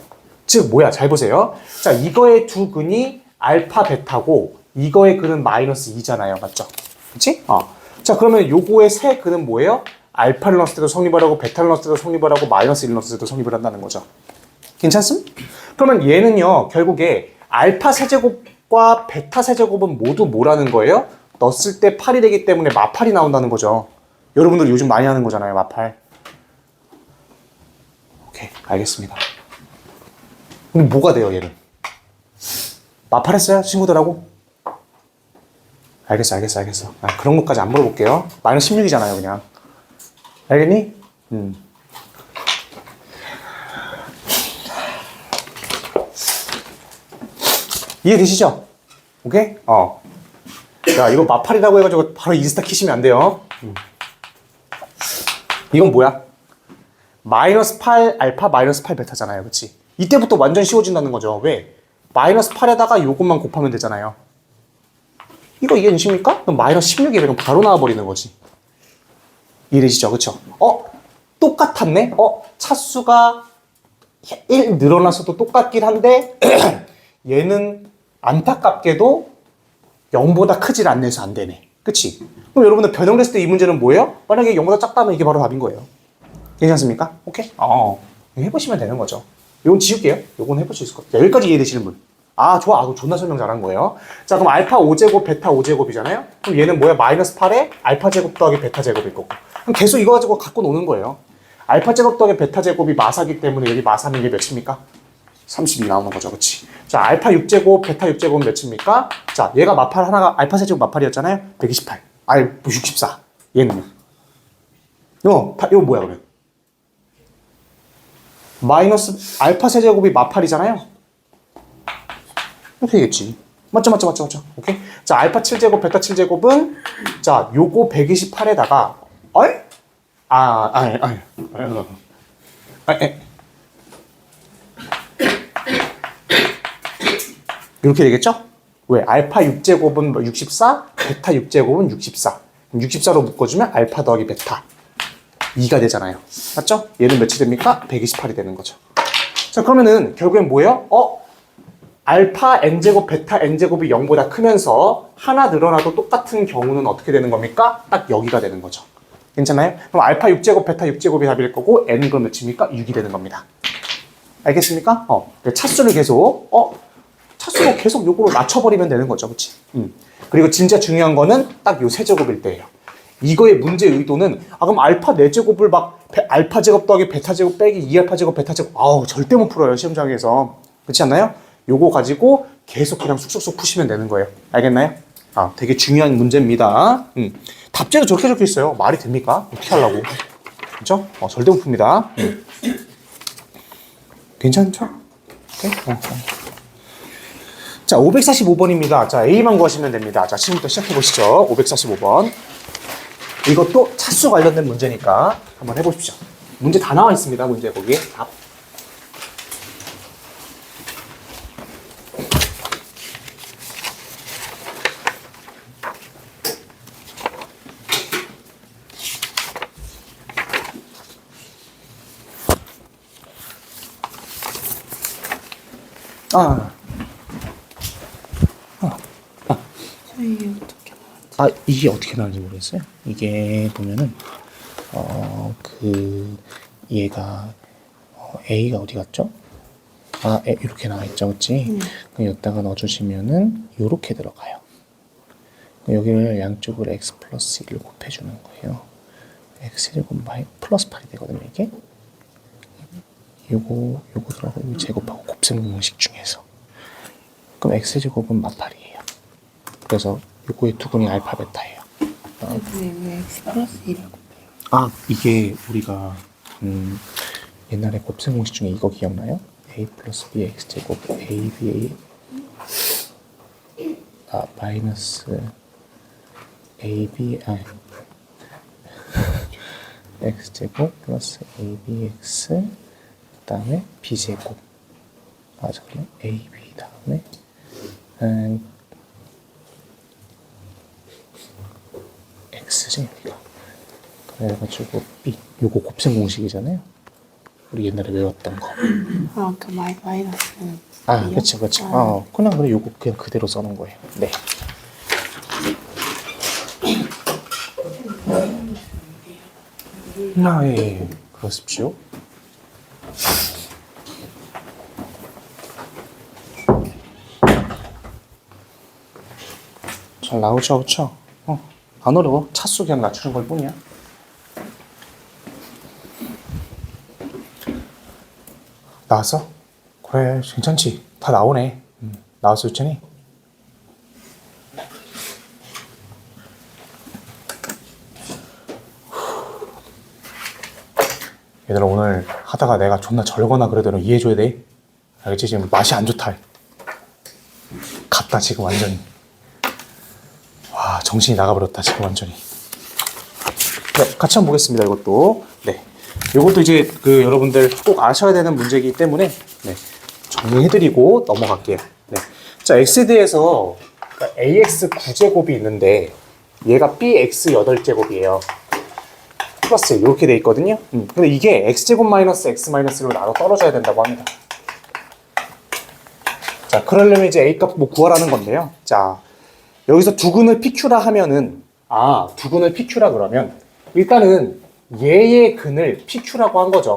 즉 뭐야? 잘 보세요. 자, 이거의 두 근이 알파 베타고 이거의 근은 마이너스 2잖아요. 맞죠? 그치? 자, 그러면 요거의 세 근은 뭐예요? 알파를 넣었을 때도 성립을 하고 베타를 넣었을 때도 성립을 하고 마이너스 1을 넣었을 때도 성립을 한다는 거죠. 괜찮습? 그러면 얘는요. 결국에 알파 세제곱과 베타 세제곱은 모두 뭐라는 거예요? 넣었을 때 8이 되기 때문에 마8이 나온다는 거죠. 여러분들 요즘 많이 하는 거잖아요. 마8. 오케이. 알겠습니다. 그럼 뭐가 돼요, 얘는? 마8 했어요? 친구들하고? 알겠어. 그런 것까지 안 물어볼게요. 마이너스 16이잖아요, 그냥. 알겠니? 이해되시죠? 오케이? 자, 이거 마8이라고 해가지고 바로 인스타 키시면 안 돼요. 이건 뭐야? 마이너스 8 알파 마이너스 8 베타잖아요. 그치? 이때부터 완전 쉬워진다는 거죠. 왜? 마이너스 8에다가 요것만 곱하면 되잖아요. 이거 이해되십니까? 그럼 마이너스 16이 그냥 바로 나와버리는 거지. 이해되시죠? 그쵸? 똑같았네? 차수가 1 늘어나서도 똑같긴 한데 얘는 안타깝게도 0보다 크질 않네서 안 되네. 그치? 그럼 여러분들 변형됐을 때 이 문제는 뭐예요? 만약에 0보다 작다면 이게 바로 답인 거예요. 괜찮습니까? 오케이? 해보시면 되는 거죠. 이건 지울게요. 이건 해볼 수 있을 것 같아요. 여기까지 이해되시는 분? 아, 좋아. 아, 존나 설명 잘한 거예요. 자, 그럼 알파 5제곱, 베타 5제곱이잖아요? 그럼 얘는 뭐야? 마이너스 8에 알파 제곱 더하기 베타 제곱일 거고. 그럼 계속 이거 가지고 갖고 노는 거예요. 알파 제곱 더하기 베타 제곱이 마사기 때문에 여기 마사는 게 몇입니까? 32 나오는 거죠. 그치? 자, 알파 6제곱, 베타 6제곱은 몇입니까? 자, 얘가 마팔 하나가, 알파 세제곱 마팔이었잖아요? 128. 아니, 64. 얘는요? 이거 뭐야, 그러면? 마이너스 알파 세제곱이 마팔이잖아요? 이렇게 되겠지. 맞죠? 오케이? 자, 알파 7제곱, 베타 7제곱은, 자, 요거 128에다가, 이렇게 되겠죠? 왜? 알파 6제곱은 64, 베타 6제곱은 64. 64로 묶어주면 알파 더하기 베타. 2가 되잖아요. 맞죠? 얘는 몇이 됩니까? 128이 되는 거죠. 자, 그러면은 결국엔 뭐예요? 알파 n제곱, 베타 n제곱이 0보다 크면서 하나 늘어나도 똑같은 경우는 어떻게 되는 겁니까? 딱 여기가 되는 거죠. 괜찮아요? 그럼 알파 6제곱, 베타 6제곱이 답일 거고 n은 그럼 몇입니까? 6이 되는 겁니다. 알겠습니까? 차수를 계속 차수로 계속 요거로 낮춰버리면 되는 거죠. 그치? 그리고 진짜 중요한 거는 딱 요 세제곱일 때예요. 이거의 문제 의도는 그럼 알파 4제곱을 막 알파 제곱 더하기 베타 제곱 빼기 2알파 제곱 베타 제곱 절대 못 풀어요. 시험장에서. 그렇지 않나요? 요거 가지고 계속 그냥 쑥쑥쑥 푸시면 되는 거예요. 알겠나요? 되게 중요한 문제입니다. 답제도 저렇게 적혀 있어요. 말이 됩니까? 어떻게 하려고. 그렇죠? 절대 못 풉니다. 괜찮죠? 오케이? 자, 545번입니다. 자, A만 구하시면 됩니다. 자, 지금부터 시작해 보시죠. 545번. 이것도 차수 관련된 문제니까 한번 해보십시오. 문제 다 나와 있습니다. 문제 거기에 답. 이게 어떻게 나오는지 모르겠어요. 이게 보면은 얘가 A가 어디 갔죠? 이렇게 나와 있죠, 그렇지? 그럼 여기다가 넣어주시면은 이렇게 들어가요. 여기를 양쪽으로 x 플러스 1을 곱해주는 거예요. x제곱 플러스 8이 되거든요, 이게. 요거 들어가고 이거 제곱하고 곱셈 공식 중에서. 그럼 x제곱은 마팔이에요. 그래서 요거의 두근이 알파 베타예요. 왜 x 플러스 1을 곱해요? 이게 우리가 옛날에 곱셈 공식 중에 이거 기억나요? a 플러스 b x제곱 ab 마이너스 ab x제곱 플러스 abx 그 다음에 b제곱 잠깐만 ab 다음에 x지 여기가. 그래가지고 b 요거 곱셈 공식이잖아요. 우리 옛날에 외웠던 거. 그 마이너스는 그쵸. 그냥 그래 요거 그냥 그대로 써놓은 거예요. 네. 예. 그러십시오. 잘 나오죠, 그쵸? 안 어려워. 차수 그냥 낮추는 걸 뿐이야. 나왔어? 그래, 괜찮지. 다 나오네. 나왔어, 있잖니? 얘들아, 오늘 하다가 내가 존나 절거나 그래도 너 이해해줘야 돼. 알겠지? 지금 맛이 안 좋다. 갔다, 지금 완전히. 와, 정신이 나가버렸다, 지금 완전히. 네, 같이 한번 보겠습니다, 이것도. 네. 이것도 이제 여러분들 꼭 아셔야 되는 문제이기 때문에, 네. 정리해드리고 넘어갈게요. 네. 자, x에 대해서 ax 9제곱이 있는데, 얘가 bx 8제곱이에요. 플러스 이렇게 돼 있거든요. 근데 이게 x제곱 마이너스 x 마이너스로 나눠 떨어져야 된다고 합니다. 자, 그러려면 이제 a 값 구하라는 건데요. 자, 여기서 두근을 PQ라 하면은, 두근을 PQ라 그러면, 일단은 얘의 근을 PQ라고 한 거죠.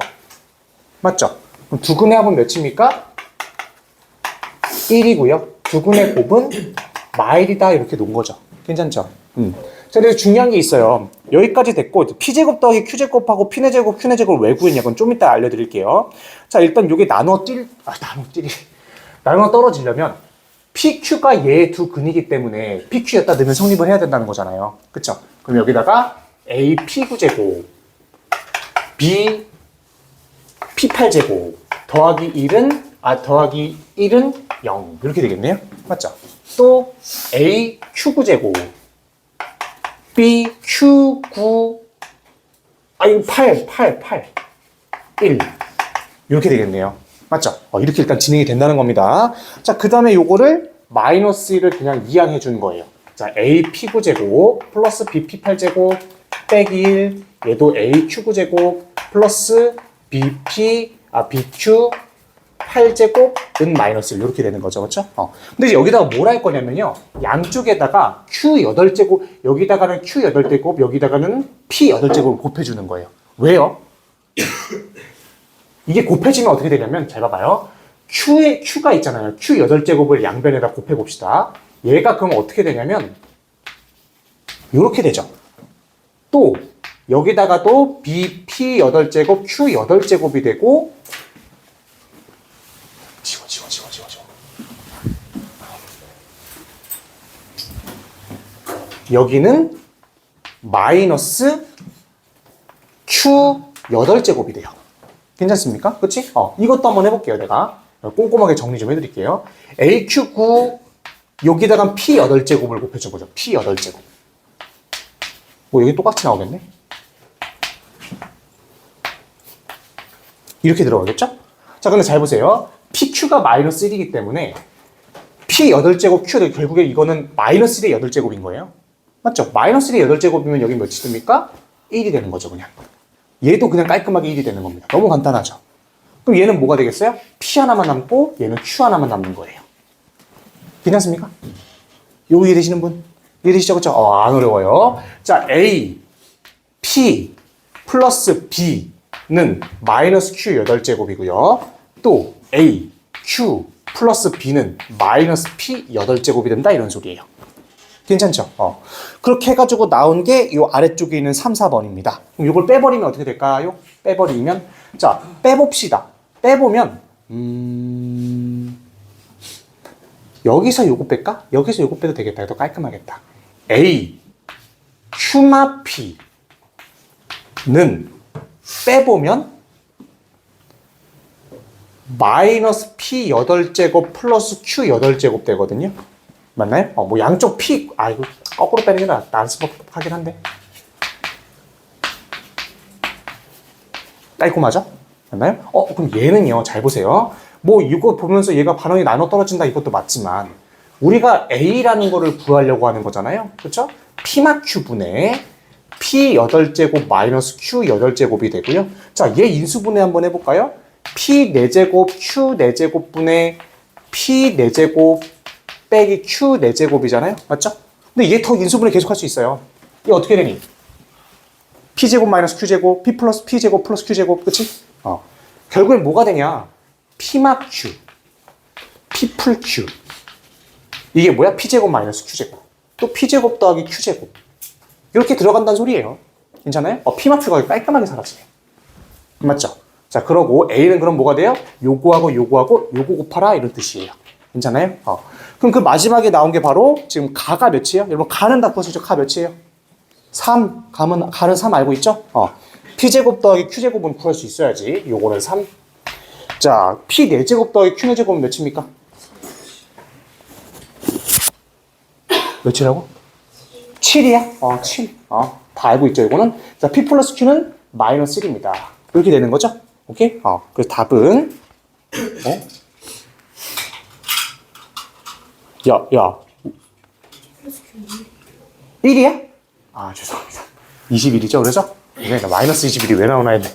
맞죠? 그럼 두근의 합은 몇입니까? 1이고요. 두근의 곱은 마일이다 이렇게 놓은 거죠. 괜찮죠? 자, 그래서 중요한 게 있어요. 여기까지 됐고 P제곱 더하기 Q제곱하고 P의 제곱, Q의 제곱을 왜 구했냐 그건 좀 이따 알려드릴게요. 자, 일단 요게 나눠 떨어지려면 PQ가 얘 두 근이기 때문에 PQ였다 넣으면 성립을 해야 된다는 거잖아요. 그쵸? 그럼 여기다가 A P9제곱 B P8제곱 더하기 1은 0 이렇게 되겠네요. 맞죠? 또 A Q9제곱 B Q9 이거 8 1 이렇게 되겠네요. 맞죠? 이렇게 일단 진행이 된다는 겁니다. 자, 그 다음에 요거를 마이너스 1을 그냥 이항해 준 거예요. 자, A P9제곱 플러스 B P8제곱 빼기 1 얘도 A Q9제곱 플러스 B Q 8제곱은 마이너스 1 이렇게 되는 거죠. 그렇죠? 근데 이제 여기다가 뭘 할 거냐면요. 양쪽에다가 Q 8제곱 여기다가는 Q 8제곱 여기다가는 P 8제곱을 곱해주는 거예요. 왜요? 이게 곱해지면 어떻게 되냐면 잘 봐봐요. Q가 있잖아요. Q 8제곱을 양변에다 곱해봅시다. 얘가 그럼 어떻게 되냐면 이렇게 되죠. 또 여기다가도 B, P 8제곱, Q 8제곱이 되고 지워. 여기는 마이너스 Q 8제곱이 돼요. 괜찮습니까? 그치? 이것도 한번 해볼게요. 내가 꼼꼼하게 정리 좀 해드릴게요. AQ9 여기다가 P 8제곱을 곱해줘보죠. P 8제곱. 뭐 여기 똑같이 나오겠네. 이렇게 들어가겠죠? 자, 근데 잘 보세요. PQ가 마이너스 1이기 때문에 P 8제곱 Q 8 결국에 이거는 마이너스 1의 8제곱인 거예요. 맞죠? 마이너스 1의 8제곱이면 여기 몇이 됩니까? 1이 되는 거죠, 그냥. 얘도 그냥 깔끔하게 1이 되는 겁니다. 너무 간단하죠? 그럼 얘는 뭐가 되겠어요? P 하나만 남고 얘는 Q 하나만 남는 거예요. 괜찮습니까? 요거 이해되시는 분? 이해되시죠? 그쵸? 안 어려워요. 자, A, P 플러스 B는 마이너스 Q 8제곱이고요. 또 A, Q 플러스 B는 마이너스 P 8제곱이 된다 이런 소리예요. 괜찮죠? 그렇게 해가지고 나온 게 이 아래쪽에 있는 3, 4번입니다. 그럼 이걸 빼버리면 어떻게 될까요? 빼버리면 자, 빼봅시다. 빼보면 여기서 요거 뺄까? 여기서 요거 빼도 되겠다. 더 깔끔하겠다. A, Q마 P는 빼보면 마이너스 P 8제곱 플러스 Q 8제곱 되거든요. 맞나요? 뭐 양쪽 P, 이거 거꾸로 빼는 게 낫습하긴 한데. 깔끔하죠? 맞나요? 그럼 얘는요, 잘 보세요. 뭐 이거 보면서 얘가 반응이 나눠 떨어진다 이것도 맞지만 우리가 A라는 거를 구하려고 하는 거잖아요. 그렇죠? P마 Q분의 P 8제곱 마이너스 Q 8제곱이 되고요. 자, 얘 인수분해 한번 해볼까요? P 4제곱 Q 4제곱분의 P 4제곱 빼기 Q 4제곱이잖아요. 맞죠? 근데 얘 더 인수분해 계속 할 수 있어요. 이게 어떻게 되니? P제곱 마이너스 Q제곱, P 플러스 P제곱 플러스 Q제곱, 그치? 결국엔 뭐가 되냐? P마 Q, P 풀 Q. 이게 뭐야? P제곱 마이너스 Q제곱. 또 P제곱 더하기 Q제곱. 이렇게 들어간다는 소리예요. 괜찮아요? P마 Q가 깔끔하게 사라지네. 맞죠? 자, 그러고 A는 그럼 뭐가 돼요? 요거하고 요거 곱하라 이런 뜻이에요. 괜찮아요? 그럼 그 마지막에 나온 게 바로 지금 가가 몇이에요? 여러분 가는 다 구하시죠? 가 몇이에요? 3. 가는 3 알고 있죠? P제곱 더하기 Q제곱은 구할 수 있어야지. 요거는 3. 자, P 4제곱 더하기 Q 4제곱은 몇입니까? 몇이라고? 7이야? 7. 다 알고 있죠, 이거는? 자, P 플러스 Q는 마이너스 1입니다. 이렇게 되는 거죠? 오케이? 그래서 답은, 야. 1이야? 죄송합니다. 21이죠, 그래서? 네, 마이너스 21이 왜 나오나 했네.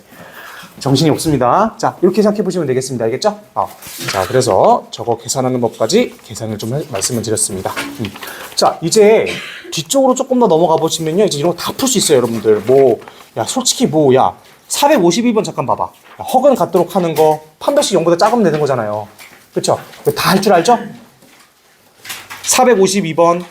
정신이 없습니다. 자, 이렇게 생각해 보시면 되겠습니다. 알겠죠? 자, 그래서 저거 계산하는 법까지 계산을 좀 말씀을 드렸습니다. 자, 이제 뒤쪽으로 조금 더 넘어가 보시면요. 이제 이런 거 다 풀 수 있어요, 여러분들. 솔직히 452번 잠깐 봐봐. 허근 같도록 하는 거 판별식 0보다 작으면 되는 거잖아요. 그쵸? 다 할 줄 알죠? 452번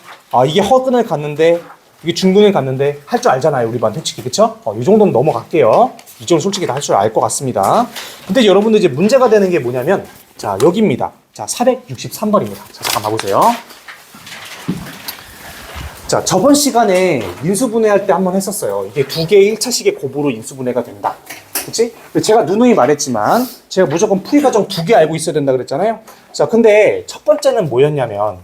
이게 허근을 갔는데 이게 중근을 갔는데 할 줄 알잖아요. 우리 반 솔직히. 그쵸? 이 정도는 넘어갈게요. 이 정도 솔직히 다 할 줄 알 것 같습니다. 근데 여러분들 이제 문제가 되는 게 뭐냐면 자 여기입니다. 자 463번입니다. 자 잠깐 봐보세요. 자, 저번 시간에 인수분해할 때 한번 했었어요. 이게 두 개의 1차식의 곱으로 인수분해가 된다. 그치? 제가 누누이 말했지만, 제가 무조건 풀이 과정 두 개 알고 있어야 된다 그랬잖아요. 자, 근데 첫 번째는 뭐였냐면,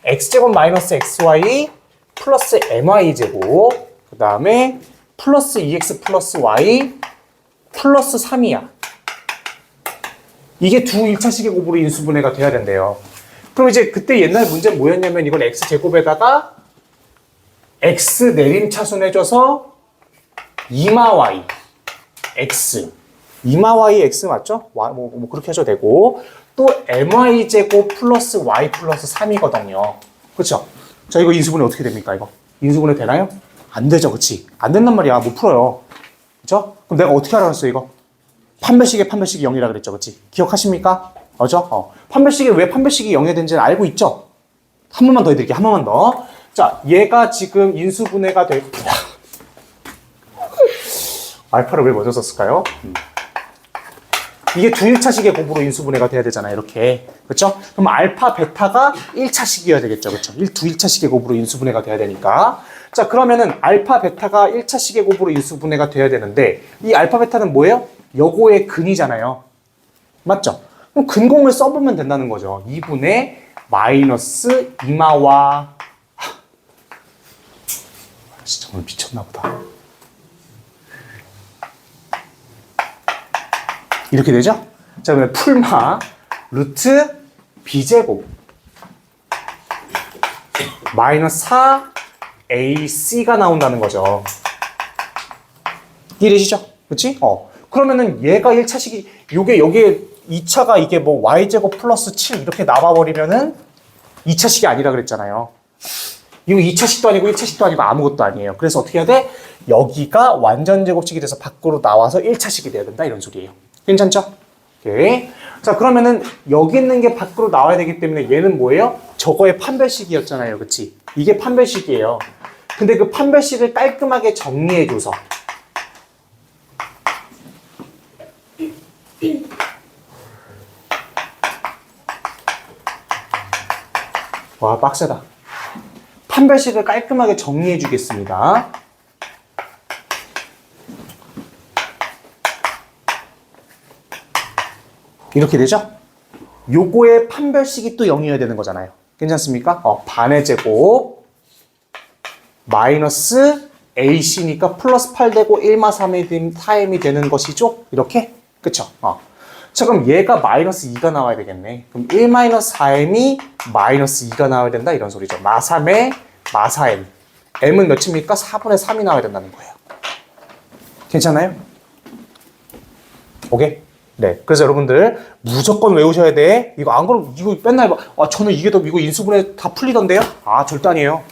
x제곱 마이너스 xy 플러스 my 제곱, 그 다음에 플러스 2x 플러스 y 플러스 3이야. 이게 두 1차식의 곱으로 인수분해가 돼야 된대요. 그럼 이제 그때 옛날 문제는 뭐였냐면, 이건 x제곱에다가 x 내림차순 해줘서 2마 y x 2마 y x 맞죠? 뭐 그렇게 해줘도 되고 또 my 제곱 플러스 y 플러스 3이거든요. 그렇죠? 자 이거 인수분해 어떻게 됩니까? 이거 인수분해 되나요? 안 되죠, 그렇지? 안 된단 말이야, 못 풀어요. 그렇죠? 그럼 내가 어떻게 알았어요, 이거? 판별식이 0이라 그랬죠, 그렇지? 기억하십니까? 그렇죠? 판별식이 왜 판별식이 0이 된지는 알고 있죠? 한 번만 더 해드릴게요, 한 번만 더. 자, 얘가 지금 인수분해가 될 알파를 왜 먼저 썼을까요? 이게 두 1차식의 곱으로 인수분해가 돼야 되잖아요, 이렇게. 그렇죠? 그럼 알파, 베타가 1차식이어야 되겠죠, 그렇죠? 두 1차식의 곱으로 인수분해가 돼야 되니까. 자, 그러면은 알파, 베타가 1차식의 곱으로 인수분해가 돼야 되는데 이 알파, 베타는 뭐예요? 요거의 근이잖아요. 맞죠? 그럼 근공을 써보면 된다는 거죠. 2분의 마이너스 2마와 진짜 오늘 미쳤나 보다. 이렇게 되죠? 자, 그러면 풀마 루트 b제곱 마이너스 4ac가 나온다는 거죠. 이해되시죠? 그치? 그러면은 얘가 1차식이 요게 여기에 2차가 이게 뭐 y제곱 플러스 7 이렇게 나와버리면은 2차식이 아니라 그랬잖아요. 이거 2차식도 아니고 1차식도 아니고 아무것도 아니에요. 그래서 어떻게 해야 돼? 여기가 완전 제곱식이 돼서 밖으로 나와서 1차식이 돼야 된다 이런 소리예요. 괜찮죠? 오케이. 자, 그러면은 여기 있는 게 밖으로 나와야 되기 때문에 얘는 뭐예요? 저거의 판별식이었잖아요. 그치? 이게 판별식이에요. 근데 그 판별식을 깔끔하게 정리해줘서 와, 빡세다. 판별식을 깔끔하게 정리해 주겠습니다. 이렇게 되죠? 요거의 판별식이 또 0이어야 되는 거잖아요. 괜찮습니까? 반의 제곱 마이너스 ac니까 플러스 8 되고 1마 4m이 되는 것이죠? 이렇게? 그쵸? 자, 그럼 얘가 마이너스 2가 나와야 되겠네. 그럼 1 마이너스 4m이 마이너스 2가 나와야 된다 이런 소리죠. 마 3에 마 4m. m은 몇입니까? 4분의 3이 나와야 된다는 거예요. 괜찮아요? 오케이? 네. 그래서 여러분들 무조건 외우셔야 돼. 이거 안 그러면 이거 맨날 저는 이게 더 이거 인수분해 다 풀리던데요? 절대 아니에요.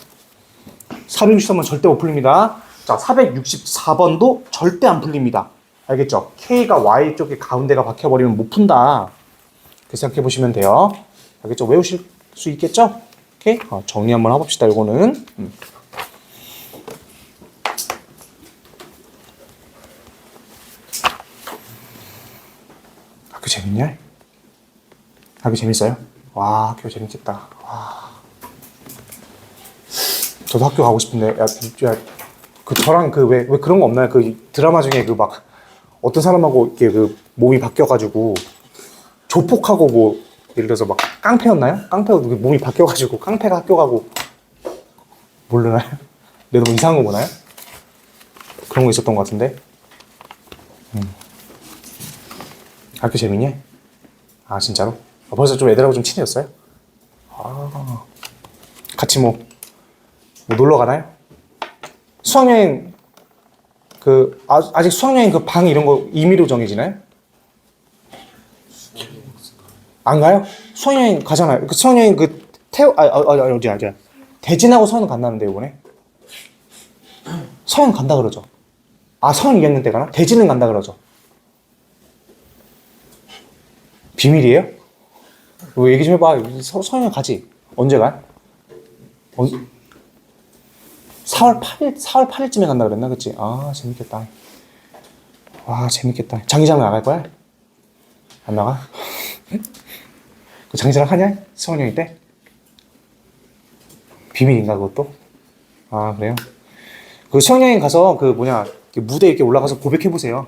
463번 절대 못 풀립니다. 자, 464번도 절대 안 풀립니다. 알겠죠? K가 Y 쪽에 가운데가 박혀버리면 못 푼다. 그렇게 생각해 보시면 돼요. 알겠죠? 외우실 수 있겠죠? 오케이? 정리 한번 해봅시다, 이거는. 학교 재밌냐? 학교 재밌어요? 와, 학교 재밌겠다. 와. 저도 학교 가고 싶은데, 저랑 왜 그런 거 없나요? 그 드라마 중에 막, 어떤 사람하고 이렇게 몸이 바뀌어가지고, 조폭하고 뭐, 예를 들어서 막 깡패였나요? 깡패가 몸이 바뀌어가지고, 깡패가 학교 가고, 모르나요? 내가 너무 이상한 거 보나요? 그런 거 있었던 것 같은데. 학교 재밌냐? 진짜로? 벌써 좀 애들하고 좀 친해졌어요? 같이 뭐 놀러 가나요? 수학여행 아직 수학여행 그 방 이런 거 임의로 정해지나요? 안 가요? 수학여행 가잖아요. 그 수학여행 대진하고 서현 간다는데 이번에 서현 간다 그러죠. 아, 성인 2학년 때 가나? 대지는 간다 그러죠. 비밀이에요? 뭐 얘기 좀 해봐. 성인 가지. 언제 가? 4월 8일쯤에 간다 그랬나? 그치? 아, 재밌겠다. 와, 재밌겠다. 장기자랑 나갈 거야? 안 나가? 장기자랑 하냐? 성훈이 형이 때? 비밀인가, 그것도? 아, 그래요? 그 수영여행 가서 그 뭐냐, 무대 이렇게 올라가서 고백해보세요.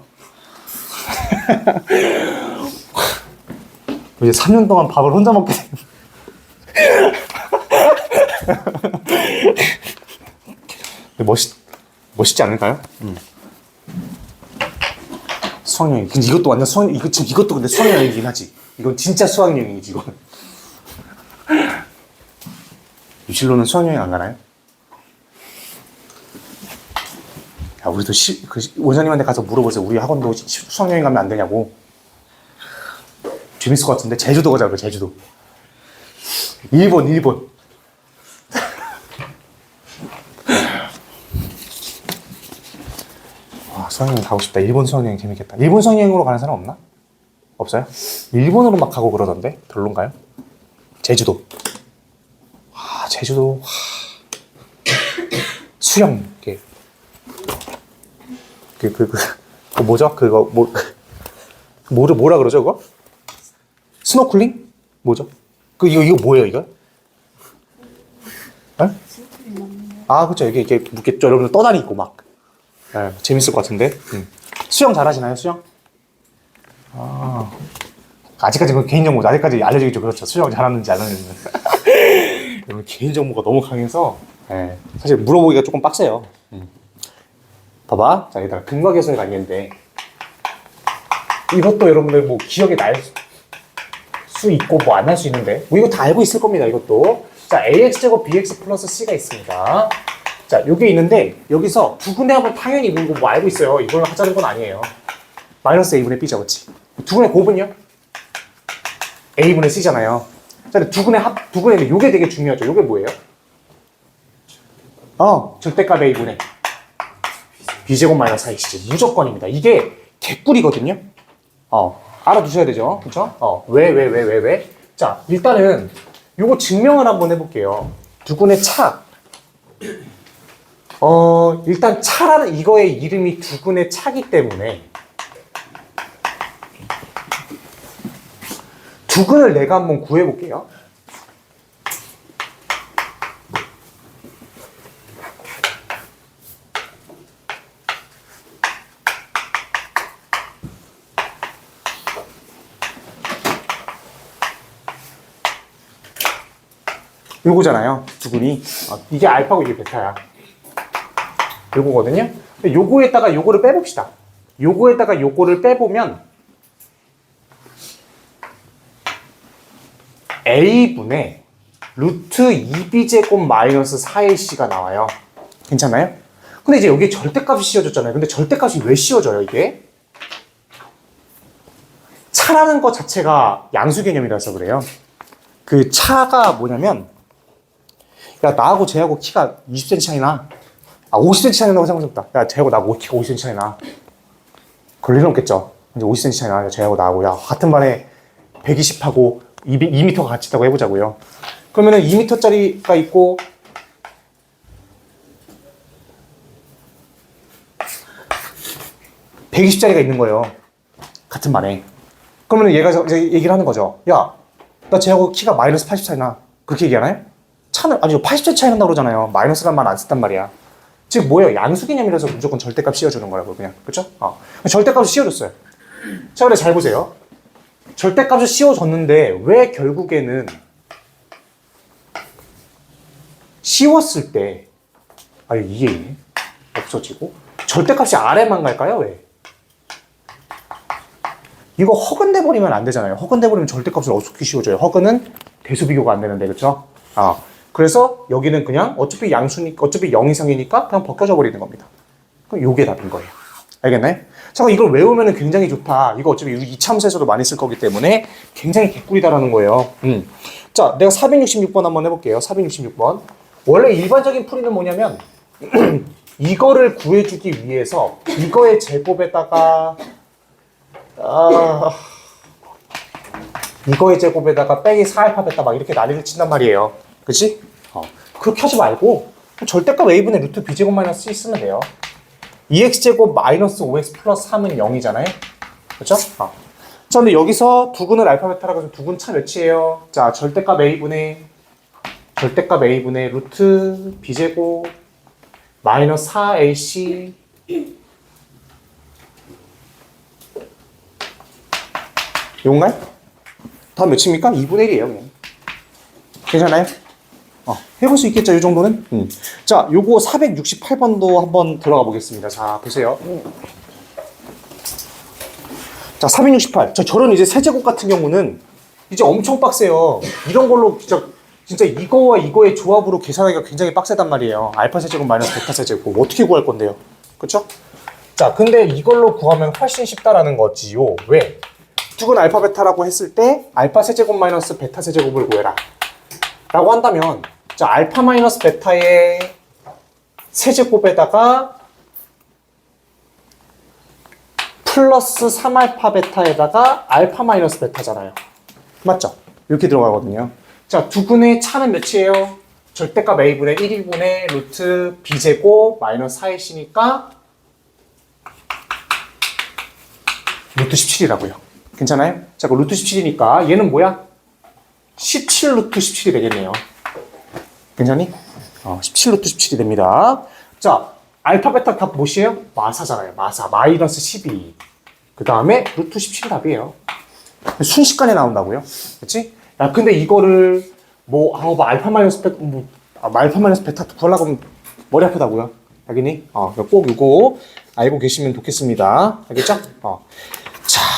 이제 3년 동안 밥을 혼자 먹게 되는. 멋있지 않을까요? 수학여행. 근데 이것도 완전 이것도 근데 수학여행이긴 하지. 이건 진짜 수학여행이지, 이건. 유실로는 수학여행 안 가나요? 야, 우리도 원장님한테 가서 물어보세요. 우리 학원도 수학여행 가면 안 되냐고. 재밌을 것 같은데? 제주도 가자, 그래, 제주도. 일본. 와, 수학여행 가고 싶다. 일본 수학여행 재밌겠다. 일본 수학여행으로 가는 사람 없나? 없어요? 일본으로 막 가고 그러던데? 별론가요? 제주도. 와, 제주도. 와. 수영, 이렇게. 뭐죠? 뭐라 그러죠, 그거? 스노클링? 뭐죠? 이거 뭐예요, 이거? 네? 아, 그쵸. 이게 묻겠죠. 여러분들 떠다니고 막. 네, 재밌을 것 같은데. 수영 잘하시나요, 수영? 아. 아직까지 그 개인정보, 아직까지 알려지겠죠. 그렇죠. 수영 잘하는지 안 하는지. 여러분, 개인정보가 너무 강해서, 네, 사실 물어보기가 조금 빡세요. 봐봐. 자, 여기다가 근과계수를 가겠는데, 이것도 여러분들 뭐 기억에 날 수 있고 뭐 안 날 수 있는데, 뭐 이거 다 알고 있을 겁니다, 이것도. 자, AX제곱 BX 플러스 C가 있습니다. 자, 요게 있는데, 여기서 두근에 하면 당연히 뭐 알고 있어요. 이걸 하자는 건 아니에요. 마이너스 A분의 B죠, 그치? 두근의 곱은요? A분의 C잖아요. 자, 근데 두근의 요게 되게 중요하죠. 요게 뭐예요? 절대값 A분의 B제곱 마이너스 4AC. 무조건입니다. 이게 개꿀이거든요. 알아두셔야 되죠. 그쵸? 왜? 자, 일단은 요거 증명을 한번 해볼게요. 두근의 차. 일단 차라는 이거의 이름이 두근의 차기 때문에 두근을 내가 한번 구해볼게요. 요거잖아요. 두근이. 이게 알파고 이게 베타야. 요거거든요. 요거에다가 요거를 빼봅시다. 요거에다가 요거를 빼보면 A분의 루트 2B제곱 마이너스 4AC가 나와요. 괜찮나요? 근데 이제 여기 절대값이 씌워졌잖아요. 근데 절대값이 왜 씌워져요, 이게? 차라는 것 자체가 양수 개념이라서 그래요. 그 차가 뭐냐면, 야, 나하고 쟤하고 키가 20cm 차이나. 50cm 차이 나고 생각해보다. 야, 쟤하고 나하고 키가 50cm 차이 나. 그럴 일은 없겠죠. 이제 50cm 차이 나. 쟤하고 나하고. 야, 같은 반에 120하고 2m가 같이 있다고 해보자고요. 그러면은 2m짜리가 있고, 120짜리가 있는 거예요. 같은 반에. 그러면 얘가 이제 얘기를 하는 거죠. 야, 나 쟤하고 키가 마이너스 80 차이 나. 그렇게 얘기하나요? 차는, 아니죠. 80째 차이 난다고 그러잖아요. 마이너스란 말 안 썼단 말이야. 즉, 뭐예요? 양수 개념이라서 무조건 절대값 씌워주는 거라고, 그냥. 그쵸? 절대값을 씌워줬어요. 자, 그래, 잘 보세요. 절대값을 씌워줬는데, 왜 결국에는 씌웠을 때, 이게 없어지고, 절대값이 아래만 갈까요? 왜? 이거 허근돼 버리면 안 되잖아요. 허근돼 버리면 절대값을 어떻게 씌워줘요? 허근은 대수 비교가 안 되는데, 그쵸? 그래서 여기는 그냥 어차피 양수니까, 어차피 0 이상이니까 그냥 벗겨져 버리는 겁니다. 그럼 요게 답인 거예요. 알겠나요? 자, 이걸 외우면 굉장히 좋다. 이거 어차피 이차함수에서도 많이 쓸 거기 때문에 굉장히 개꿀이다라는 거예요. 자, 내가 466번 한번 해볼게요. 466번. 원래 일반적인 풀이는 뭐냐면, 이거를 구해주기 위해서 이거의 제곱에다가 이거의 제곱에다가 빼기 4알파 베타 막 이렇게 난리를 친단 말이에요. 그치? 그렇게 하지 말고 절대값 a분의 루트 b제곱 마이너스 c 쓰면 돼요. 2x제곱 마이너스 5x 플러스 3은 0이잖아요. 그렇죠? 자, 근데 여기서 두근을 알파 베타라고 해서 두근 차 몇이에요? 자, 절대값 a분의 루트 b제곱 마이너스 4ac 요건가요? 다 몇입니까? 2분의 1이에요 그냥. 괜찮아요? 해볼 수 있겠죠 이 정도는? 자, 요거 468번도 한번 들어가 보겠습니다. 자, 보세요. 자, 468. 저런 이제 세제곱 같은 경우는 이제 엄청 빡세요. 이런 걸로 진짜 이거와 이거의 조합으로 계산하기가 굉장히 빡세단 말이에요. 알파 세제곱 마이너스 베타 세제곱 어떻게 구할 건데요? 그쵸? 자, 근데 이걸로 구하면 훨씬 쉽다라는 거지요. 왜? 두근 알파 베타라고 했을 때 알파 세제곱 마이너스 베타 세제곱을 구해라 라고 한다면 자, 알파 마이너스 베타의 세제곱에다가 플러스 3알파 베타에다가 알파 마이너스 베타잖아요. 맞죠? 이렇게 들어가거든요. 자, 두근의 차는 몇이에요? 절대값 a분의 1인분의 루트 b제곱 마이너스 4ac니까 루트 17이라고요. 괜찮아요? 자, 그 루트 17이니까 얘는 뭐야? 17 루트 17이 되겠네요. 괜찮니? 17 루트 17이 됩니다. 자, 알파 베타 값 무엇이에요? 마사잖아요. 마사. 마이너스 12. 그 다음에 루트 17이 답이에요. 순식간에 나온다고요. 그치? 야, 근데 이거를 알파 마이너스 베타, 알파 마이너스 베타 구하려고 하면 머리 아프다고요. 알겠니? 꼭 이거 알고 계시면 좋겠습니다. 알겠죠? 자,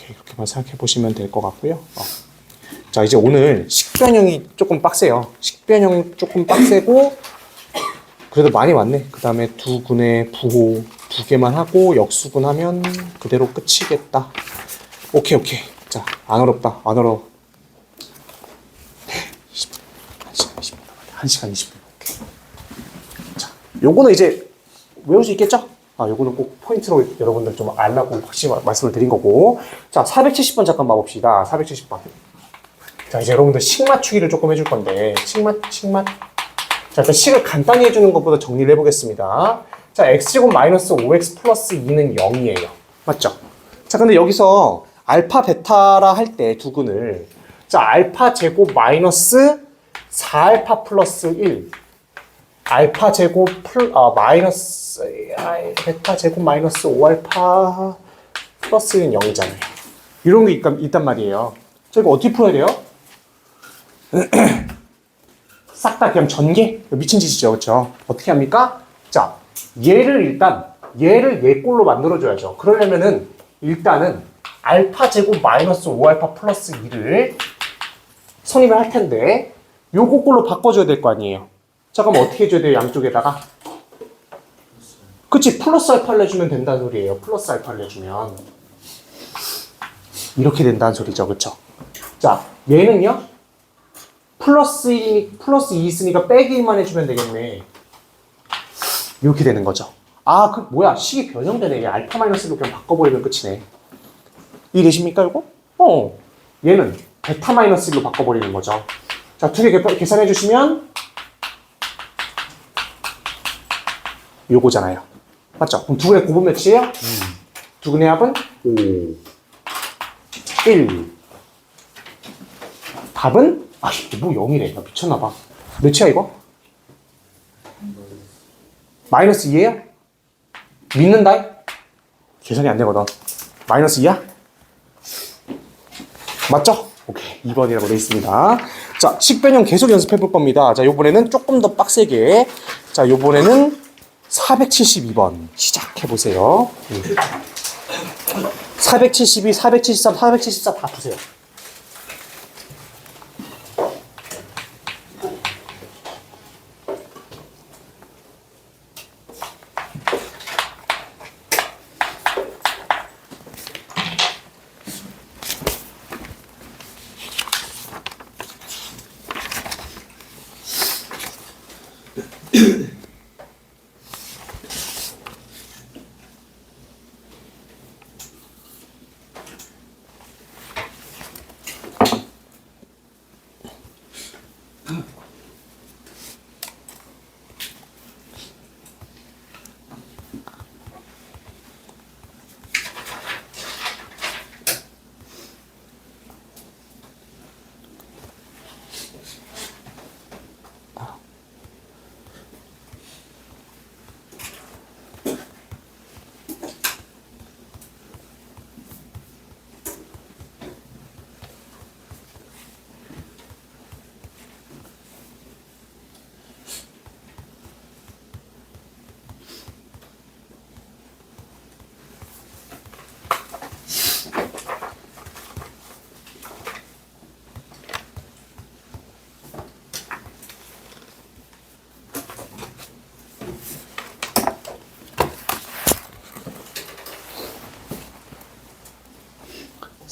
이렇게만 생각해 보시면 될 것 같고요. 자, 이제 오늘 식변형이 조금 빡세요. 식변형 조금 빡세고, 그래도 많이 왔네. 그 다음에 두근의 부호 2개만 하고, 역수근 하면 그대로 끝이겠다. 오케이. 자, 안 어렵다. 안 어려워. 1시간 20분. 자, 요거는 이제 외울 수 있겠죠? 요거는 꼭 포인트로 여러분들 좀 알라고 확실히 말씀을 드린 거고. 자, 470번 잠깐 봐봅시다. 470번. 자, 이제 여러분들 식 맞추기를 조금 해줄 건데, 식맛. 자, 일단 식을 간단히 해주는 것보다 정리를 해보겠습니다. 자, x제곱 마이너스 5x 플러스 2는 0이에요. 맞죠? 자, 근데 여기서 알파, 베타라 할 때 두근을, 자, 알파 제곱 마이너스 4알파 플러스 1, 알파 제곱 마이너스, 베타 제곱 마이너스 5알파 플러스 1은 0이잖아요. 이런 게 있단 말이에요. 자, 이거 어떻게 풀어야 돼요? 싹 다 그냥 전개? 미친 짓이죠. 그렇죠? 어떻게 합니까? 자, 얘를 얘 꼴로 만들어줘야죠. 그러려면은 일단은 알파 제곱 마이너스 5알파 플러스 2를 선임을 할 텐데 요거 꼴로 바꿔줘야 될 거 아니에요. 자, 그럼 어떻게 해줘야 돼요? 양쪽에다가? 그치, 플러스 알파를 내주면 된다는 소리예요. 플러스 알파를 내주면 이렇게 된다는 소리죠. 그쵸? 자, 얘는요? 플러스 2 있으니까 빼기 1만 해주면 되겠네. 이렇게 되는 거죠. 뭐야, 식이 변형되네. 알파 마이너스로 그냥 바꿔버리면 끝이네. 이해되십니까, 이거? 얘는 베타 마이너스 1로 바꿔버리는 거죠. 자, 2개 계산해 주시면 요거잖아요. 맞죠? 그럼 두근의 곱은 몇이에요? 두근의 합은 5, 1. 답은? 뭐 0이래. 나 미쳤나봐. 몇이야, 이거? 마이너스 2예요? 믿는다? 계산이 안 되거든. 마이너스 2야? 맞죠? 오케이. 2번이라고 되어 있습니다. 자, 식변형 계속 연습해 볼 겁니다. 자, 요번에는 조금 더 빡세게. 자, 요번에는 472번 시작해 보세요. 472, 473, 474 다 푸세요.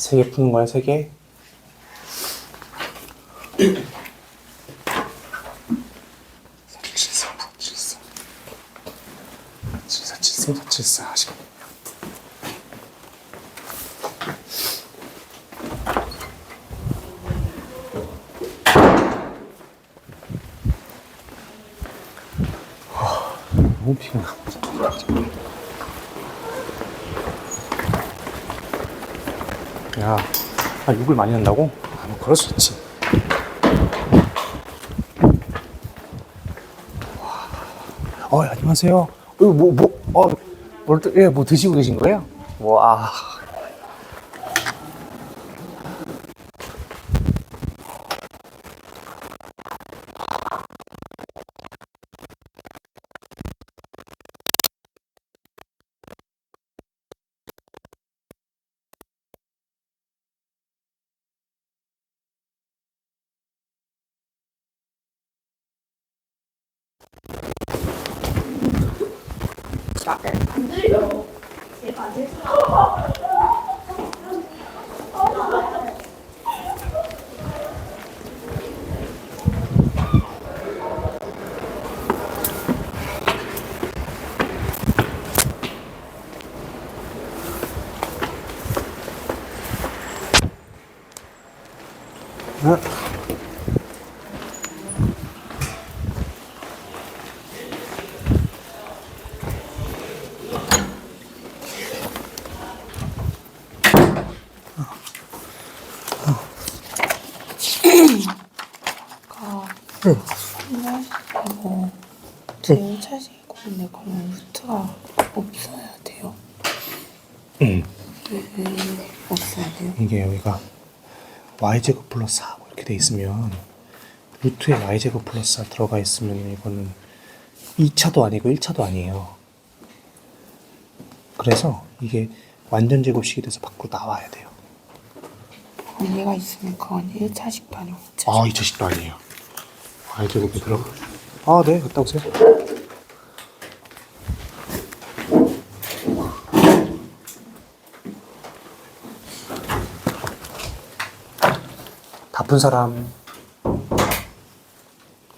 3개 푸는 거야, 3개? 하시겠네요. 너무 피곤하다. 야, 6을 많이 한다고? 뭐 그럴 수 있지. 안녕하세요. 뭐 드시고 계신 거예요? 와. 안 들려. 이거 제 차식이고 근데 그러면 루트가 없어야 돼요? 왜 없어야 돼요? 이게 여기가 y제곱 플러스 4 이렇게 돼 있으면 루트에 y제곱 플러스 4 들어가 있으면 이거는 2차도 아니고 1차도 아니에요. 그래서 이게 완전 제곱식이 돼서 밖으로 나와야 돼요. 얘가 있으면 그건 1차식도 아니고 2차식. 2차식도 아니에요. y제곱이 들어가. 네, 갔다 오세요. 다 푼 사람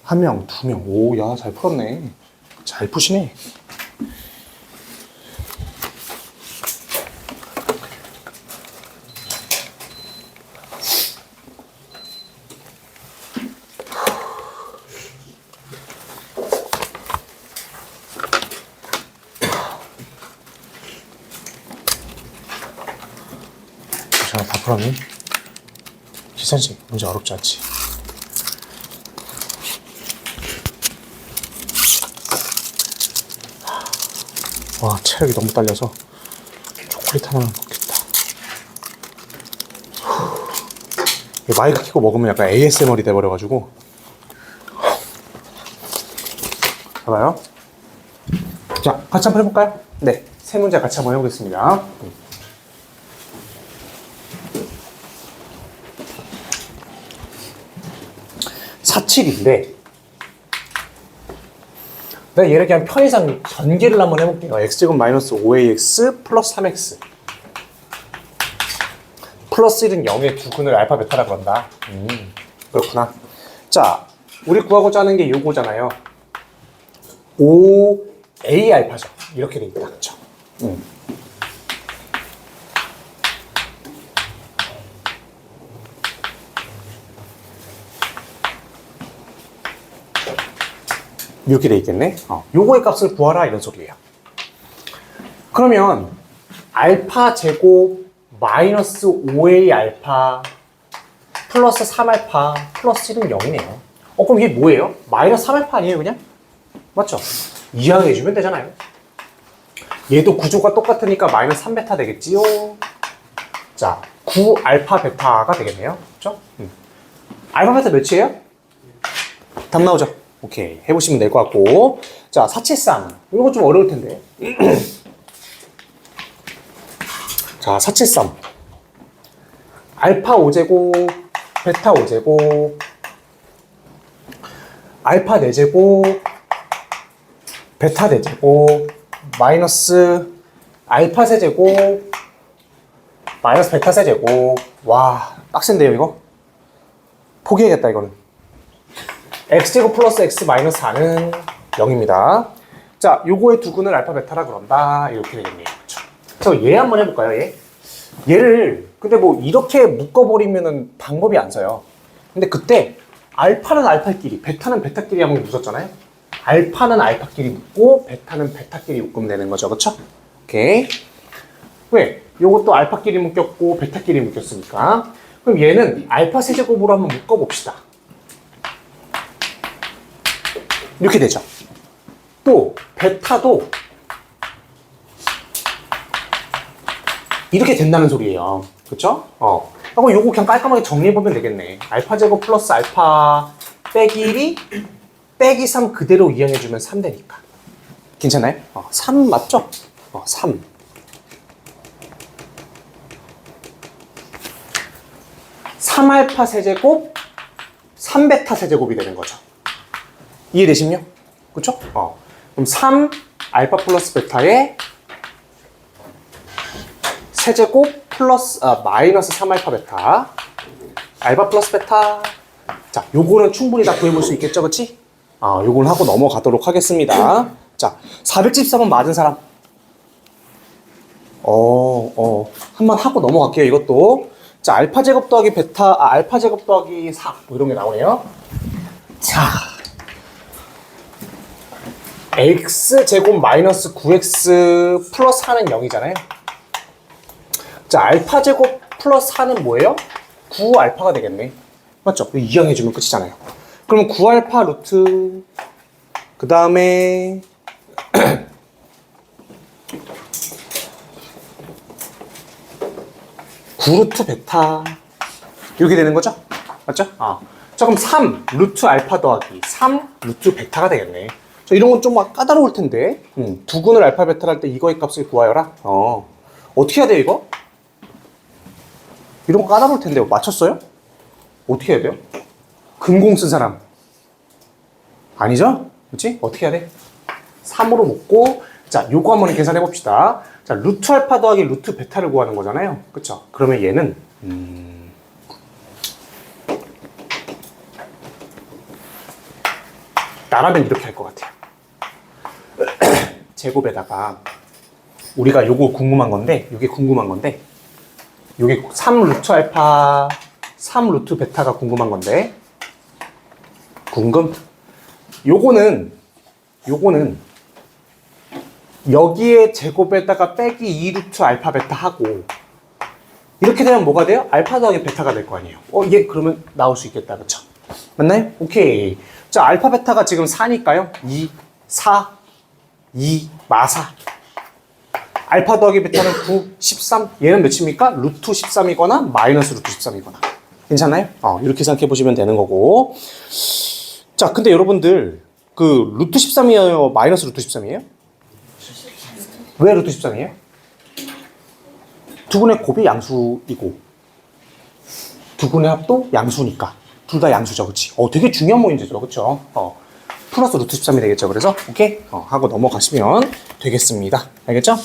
1명, 2명. 오, 야, 잘 풀었네. 잘 푸시네. 자, 다 풀었니? 기선식 문제 어렵지 않지? 와, 체력이 너무 딸려서 초콜릿 하나만 먹겠다. 마이크 켜고 먹으면 약간 ASMR이 돼버려가지고. 봐봐요. 자, 같이 한번 해볼까요? 네, 세 문제 같이 한번 해보겠습니다. 4,7인데 내가 얘를 그냥 편의상 전개를 한번 해볼게요. x제곱 마이너스 5ax 플러스 3x 플러스 1은 0의 두 근을 알파 베타라 그런다. 그렇구나. 자, 우리 구하고자 하는 게 요거잖아요. 5a 알파죠. 이렇게 돼 있다. 그쵸? 이렇게 돼 있겠네. 요거의 값을 구하라 이런 소리예요. 그러면 알파 제곱 마이너스 5a 알파 플러스 3알파 플러스 1은 0이네요. 그럼 이게 뭐예요? 마이너스 3알파 아니에요 그냥? 맞죠? 이항해 주면 되잖아요. 얘도 구조가 똑같으니까 마이너스 3베타 되겠지요. 자, 9알파 베타가 되겠네요. 그렇죠? 알파 베타 몇이에요? 답 나오죠? 오케이, 해보시면 될 것 같고. 자, 473 이거 좀 어려울 텐데. 자, 473 알파 5제곱 베타 5제곱 알파 4제곱 베타 4제곱 마이너스 알파 세제곱 마이너스 베타 세제곱. 와, 빡센데요, 이거? 포기해야겠다, 이거는. x제곱 플러스 x 마이너스 4는 0입니다. 자, 요거의 두근을 알파 베타라 그런다. 이렇게 되겠네요. 그렇죠? 그래서 얘 한번 해볼까요, 얘? 얘를, 근데 뭐 이렇게 묶어버리면은 방법이 안 서요. 근데 그때 알파는 알파끼리, 베타는 베타끼리 한번 묶었잖아요. 알파는 알파끼리 묶고 베타는 베타끼리 묶으면 되는 거죠. 그렇죠? 오케이. 왜? 요것도 알파끼리 묶였고 베타끼리 묶였으니까. 그럼 얘는 알파 세제곱으로 한번 묶어봅시다. 이렇게 되죠. 또 베타도 이렇게 된다는 소리예요. 그쵸? 그럼 요거 그냥 깔끔하게 정리해보면 되겠네. 알파 제곱 플러스 알파 빼기 1이 빼기 3 그대로 이항해주면 3 되니까. 괜찮아요? 3 맞죠? 3. 3알파 세제곱 3베타 세제곱이 되는 거죠. 이해되시죠? 그쵸? 그럼 3 알파 플러스 베타의 세제곱 플러스 마이너스 3알파 베타 알파 플러스 베타. 자, 요거는 충분히 다 구해볼 수 있겠죠, 그치? 요걸 하고 넘어가도록 하겠습니다. 자, 413번 맞은 사람. 한번 하고 넘어갈게요, 이것도. 자, 알파 제곱 더하기 베타, 알파 제곱 더하기 4, 뭐 이런 게 나오네요. 자, x 제곱 마이너스 9x 플러스 4는 0이잖아요. 자, 알파 제곱 플러스 4는 뭐예요? 9알파가 되겠네. 맞죠? 이항해주면 끝이잖아요. 그럼 9알파 루트, 그 다음에 9루트 베타 이렇게 되는 거죠? 맞죠? 자, 그럼 3 루트 알파 더하기 3 루트 베타가 되겠네. 자, 이런 건 좀 까다로울 텐데. 두근을 알파 베타를 할 때 이거의 값을 구하여라. 어떻게 해야 돼요, 이거? 이런 거 까다로울 텐데 맞췄어요? 어떻게 해야 돼요? 근공 쓴 사람 아니죠? 그렇지? 어떻게 해야 돼? 3으로 묶고. 자, 요거 한번 계산해 봅시다. 자, 루트 알파 더하기 루트 베타를 구하는 거잖아요. 그쵸? 그러면 얘는 나라면 이렇게 할 것 같아요. 제곱에다가 우리가 요거 궁금한 건데, 요게 궁금한 건데, 요게 3 루트 알파 3 루트 베타가 궁금한 건데, 요거는 여기에 제곱에다가 빼기 2 루트 알파 베타 하고, 이렇게 되면 뭐가 돼요? 알파 더하기 베타가 될 거 아니에요. 얘 그러면 나올 수 있겠다. 그쵸? 맞나요? 오케이. 자, 알파 베타가 지금 4니까요. 2, 4, 2, 마사. 알파 더하기 베타는 9, 13. 얘는 몇입니까? 루트 13이거나 마이너스 루트 13이거나. 괜찮나요? 이렇게 생각해 보시면 되는 거고. 자, 근데 여러분들 그 루트 13이에요? 마이너스 루트 13이에요? 왜 루트 13이에요? 두근의 곱이 양수이고 두근의 합도 양수니까 둘 다 양수죠, 그치? 되게 중요한 문제죠, 그쵸? 플러스 루트 13이 되겠죠. 그래서 오케이 하고 넘어가시면 되겠습니다. 알겠죠?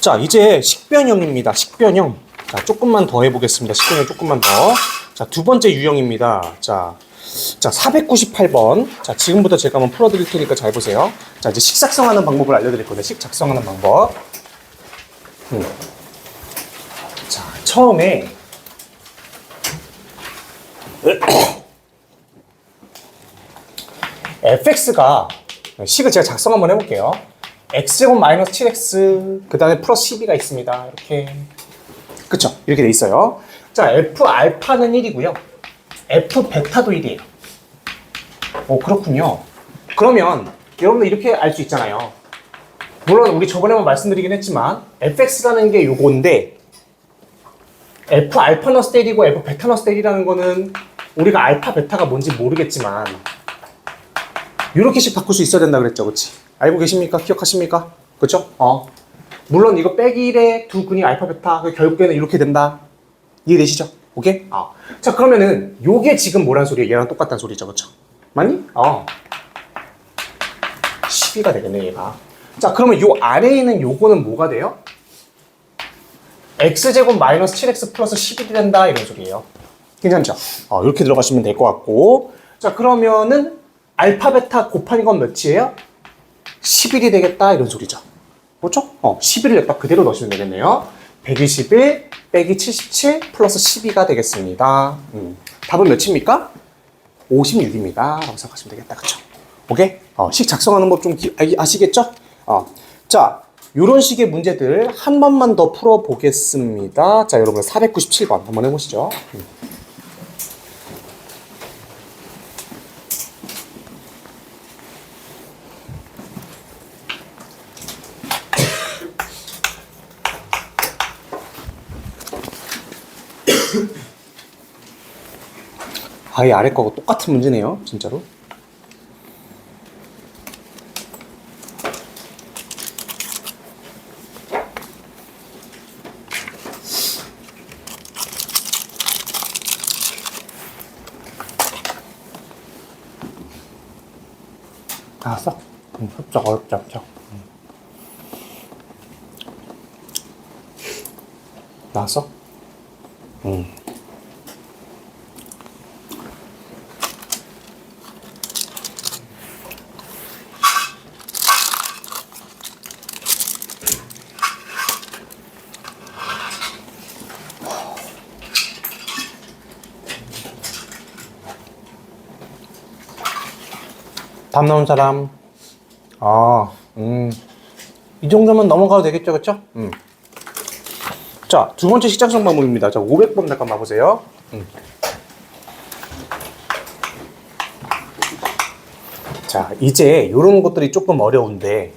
자, 이제 식변형입니다. 식변형. 자, 조금만 더 해보겠습니다. 식변형 조금만 더. 자, 두 번째 유형입니다. 자, 498번. 자, 지금부터 제가 한번 풀어드릴 테니까 잘 보세요. 자, 이제 식 작성하는 방법을 알려드릴 건데, 식 작성하는 방법. 자, 처음에 fx가 식을 제가 작성 한번 해볼게요. x제곱 마이너스 7x 그 다음에 플러스 12가 있습니다. 이렇게 그쵸? 이렇게 돼 있어요. 자, f 알파는 1이고요. f 베타도 1이에요. 그렇군요. 그러면 여러분들 이렇게 알 수 있잖아요. 물론 우리 저번에 한번 말씀드리긴 했지만 fx라는 게 요건데 f 알파 너스 1이고 f 베타 너스 1이라는 거는 우리가 알파 베타가 뭔지 모르겠지만 이렇게씩 바꿀 수 있어야 된다 그랬죠, 그렇지? 알고 계십니까? 기억하십니까? 그렇죠? 물론 이거 빼기 1의 두 근이 알파 베타 결국에는 이렇게 된다. 이해되시죠? 오케이? 자, 그러면은 요게 지금 뭐란 소리예요? 얘랑 똑같다는 소리죠, 그렇죠? 맞니? 12가 되겠네, 얘가. 자, 그러면 요 아래에 있는 요거는 뭐가 돼요? x제곱 마이너스 7x 플러스 11이 된다 이런 소리예요. 괜찮죠? 이렇게 들어가시면 될 것 같고 자 그러면은 알파 베타 곱하는 건 몇이에요? 11이 되겠다 이런 소리죠. 그렇죠? 11을 여기다 그대로 넣으시면 되겠네요. 121 빼기 77 플러스 12가 되겠습니다. 답은 몇입니까? 56입니다. 라고 생각하시면 되겠다. 그쵸? 오케이? 식 작성하는 법 좀 아시겠죠? 자, 요런 식의 문제들 한 번만 더 풀어보겠습니다. 자, 여러분 497번 한번 해보시죠. 아예 아래 거하고 똑같은 문제네요. 진짜로. 나왔어? 합작 어렵지 합작. 나왔어? 답 나온 사람. 이 정도면 넘어가도 되겠죠, 그쵸? 자, 두 번째 식작성 방법입니다. 자, 500번 잠깐 봐보세요. 자, 이제 이런 것들이 조금 어려운데,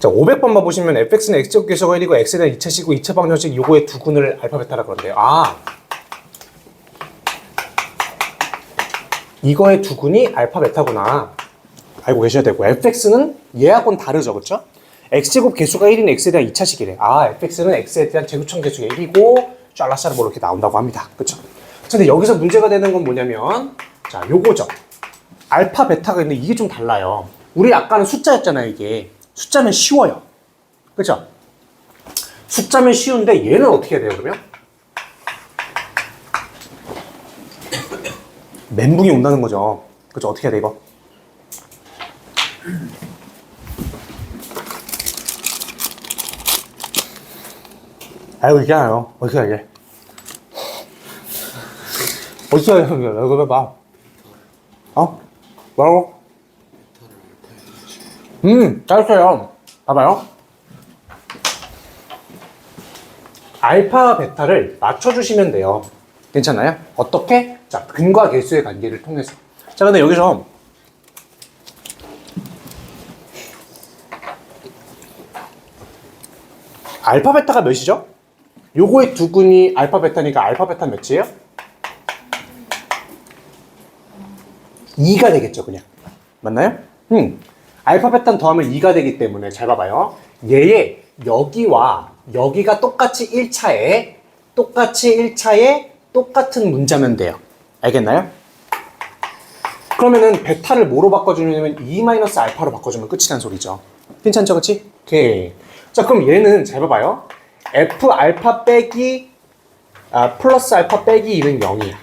자, 500번만 보시면 fx는 x제곱 계수가 1이고 x에 대한 2차식이고 2차 방정식 요거의 두 근을 알파 베타라 그런데요. 이거의 두 근이 알파 베타구나. 알고 계셔야 되고 fx는 얘하고는 다르죠. 그렇죠? x제곱 계수가 1인 x에 대한 2차식이래. fx는 x에 대한 제곱점 계수가 1이고 짤라샤르보 이렇게 나온다고 합니다. 그렇죠? 근데 여기서 문제가 되는 건 뭐냐면 자, 요거죠. 알파 베타가 있는데 이게 좀 달라요. 우리 아까는 숫자였잖아요, 이게. 숫자면 쉬워요. 그죠? 숫자면 쉬운데 얘는 어떻게 해야 돼요, 그러면? 멘붕이 온다는 거죠. 그죠? 어떻게 해야 돼, 이거? 알고 있잖아요. 어떻게 해야 돼? 어떻게 해야 돼? 이거 해봐. 뭐라고? 잘했어요. 봐봐요. 알파, 베타를 맞춰주시면 돼요. 괜찮아요? 어떻게? 자, 근과 계수의 관계를 통해서. 자, 근데 여기서 알파, 베타가 몇이죠? 요거의 두 근이 알파, 베타니까 알파, 베타 몇이에요? 2가 되겠죠, 그냥. 맞나요? 알파 베타는 더하면 2가 되기 때문에 잘 봐봐요. 얘의 여기와 여기가 똑같이 1차에 똑같은 문자면 돼요. 알겠나요? 그러면은 베타를 뭐로 바꿔주냐면 2-알파로 바꿔주면 끝이란 소리죠. 괜찮죠, 그치? 오케이. 자, 그럼 얘는 잘 봐봐요. f 알파 빼기 플러스 알파 빼기 2는 0이야.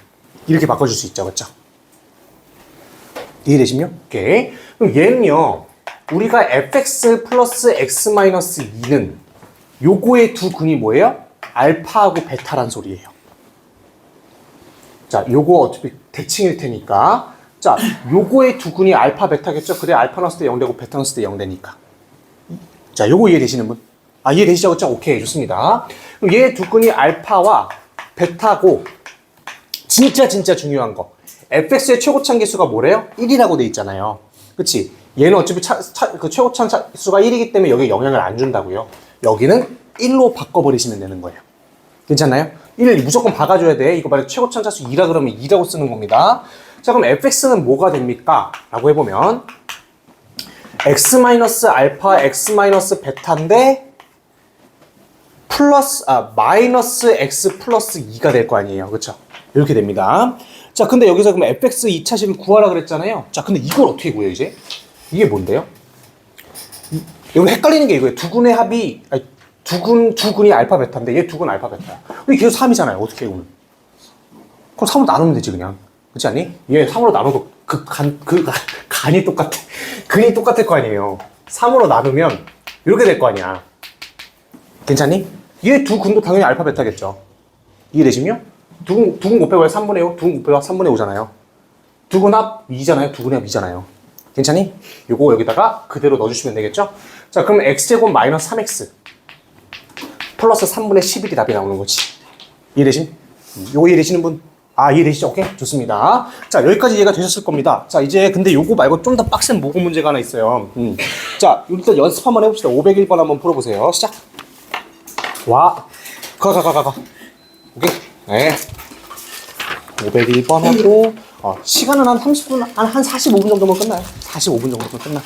이렇게 바꿔줄 수 있죠, 그쵸? 이해되시죠? 오케이. 그럼 얘는요, 우리가 fx 플러스 x 마이너스 2는 요거의 두 근이 뭐예요? 알파하고 베타란 소리예요. 자, 요거 어차피 대칭일 테니까. 자, 요거의 두 근이 알파, 베타겠죠? 그래, 알파 넣었을 때 0 되고 베타 넣었을 때 0 되니까. 자, 요거 이해되시는 분? 이해되시죠? 그쵸? 오케이, 좋습니다. 그럼 얘 두 근이 알파와 베타고, 진짜 중요한 거. fx의 최고참 계수가 뭐래요? 1이라고 돼 있잖아요. 그치? 얘는 어차피 그 최고참 수가 1이기 때문에 여기에 영향을 안 준다고요. 여기는 1로 바꿔버리시면 되는 거예요. 괜찮나요? 1 무조건 박아줘야 돼. 이거 말해 최고참 차수 2라 그러면 2라고 쓰는 겁니다. 자, 그럼 fx는 뭐가 됩니까? 라고 해보면 x-알파, x-베타인데 플러스 마이너스 x 플러스 2가 될 거 아니에요. 그쵸? 이렇게 됩니다. 자, 근데 여기서 그럼 fx 2차식을 구하라 그랬잖아요. 자, 근데 이걸 어떻게 구해요, 이제? 이게 뭔데요? 여기 헷갈리는 게 이거예요. 두근의 합이, 아니, 두근이 알파 베타인데 얘 두근 알파 베타야. 이게 계속 3이잖아요. 어떻게 해, 그럼? 그럼 3으로 나누면 되지, 그냥. 그렇지 않니? 얘 3으로 나눠도 간이 똑같아. 근이 똑같을 거 아니에요. 3으로 나누면 이렇게 될 거 아니야. 괜찮니? 얘 두 근도 당연히 알파 베타겠죠. 이해되시며? 두근 곱해봐야 3분의 5, 두근 곱해봐 3분의 5잖아요. 두근 합 2잖아요. 두근 합 2잖아요. 괜찮니? 요거 여기다가 그대로 넣어주시면 되겠죠? 자, 그럼 x제곱 마이너스 3x 플러스 3분의 11이 답이 나오는 거지. 이해되신? 요거 이해되시는 분? 아, 이해되시죠? 오케이? 좋습니다. 자, 여기까지 이해가 되셨을 겁니다. 자, 이제 근데 요거 말고 좀 더 빡센 모공 문제가 하나 있어요. 자, 일단 연습 한번 해봅시다. 501번 한번 풀어보세요. 시작. 와. 가. 오케이? 네. 501번 하고, 시간은 한 30분, 한 45분 정도면 끝나요. 45분 정도면 끝나.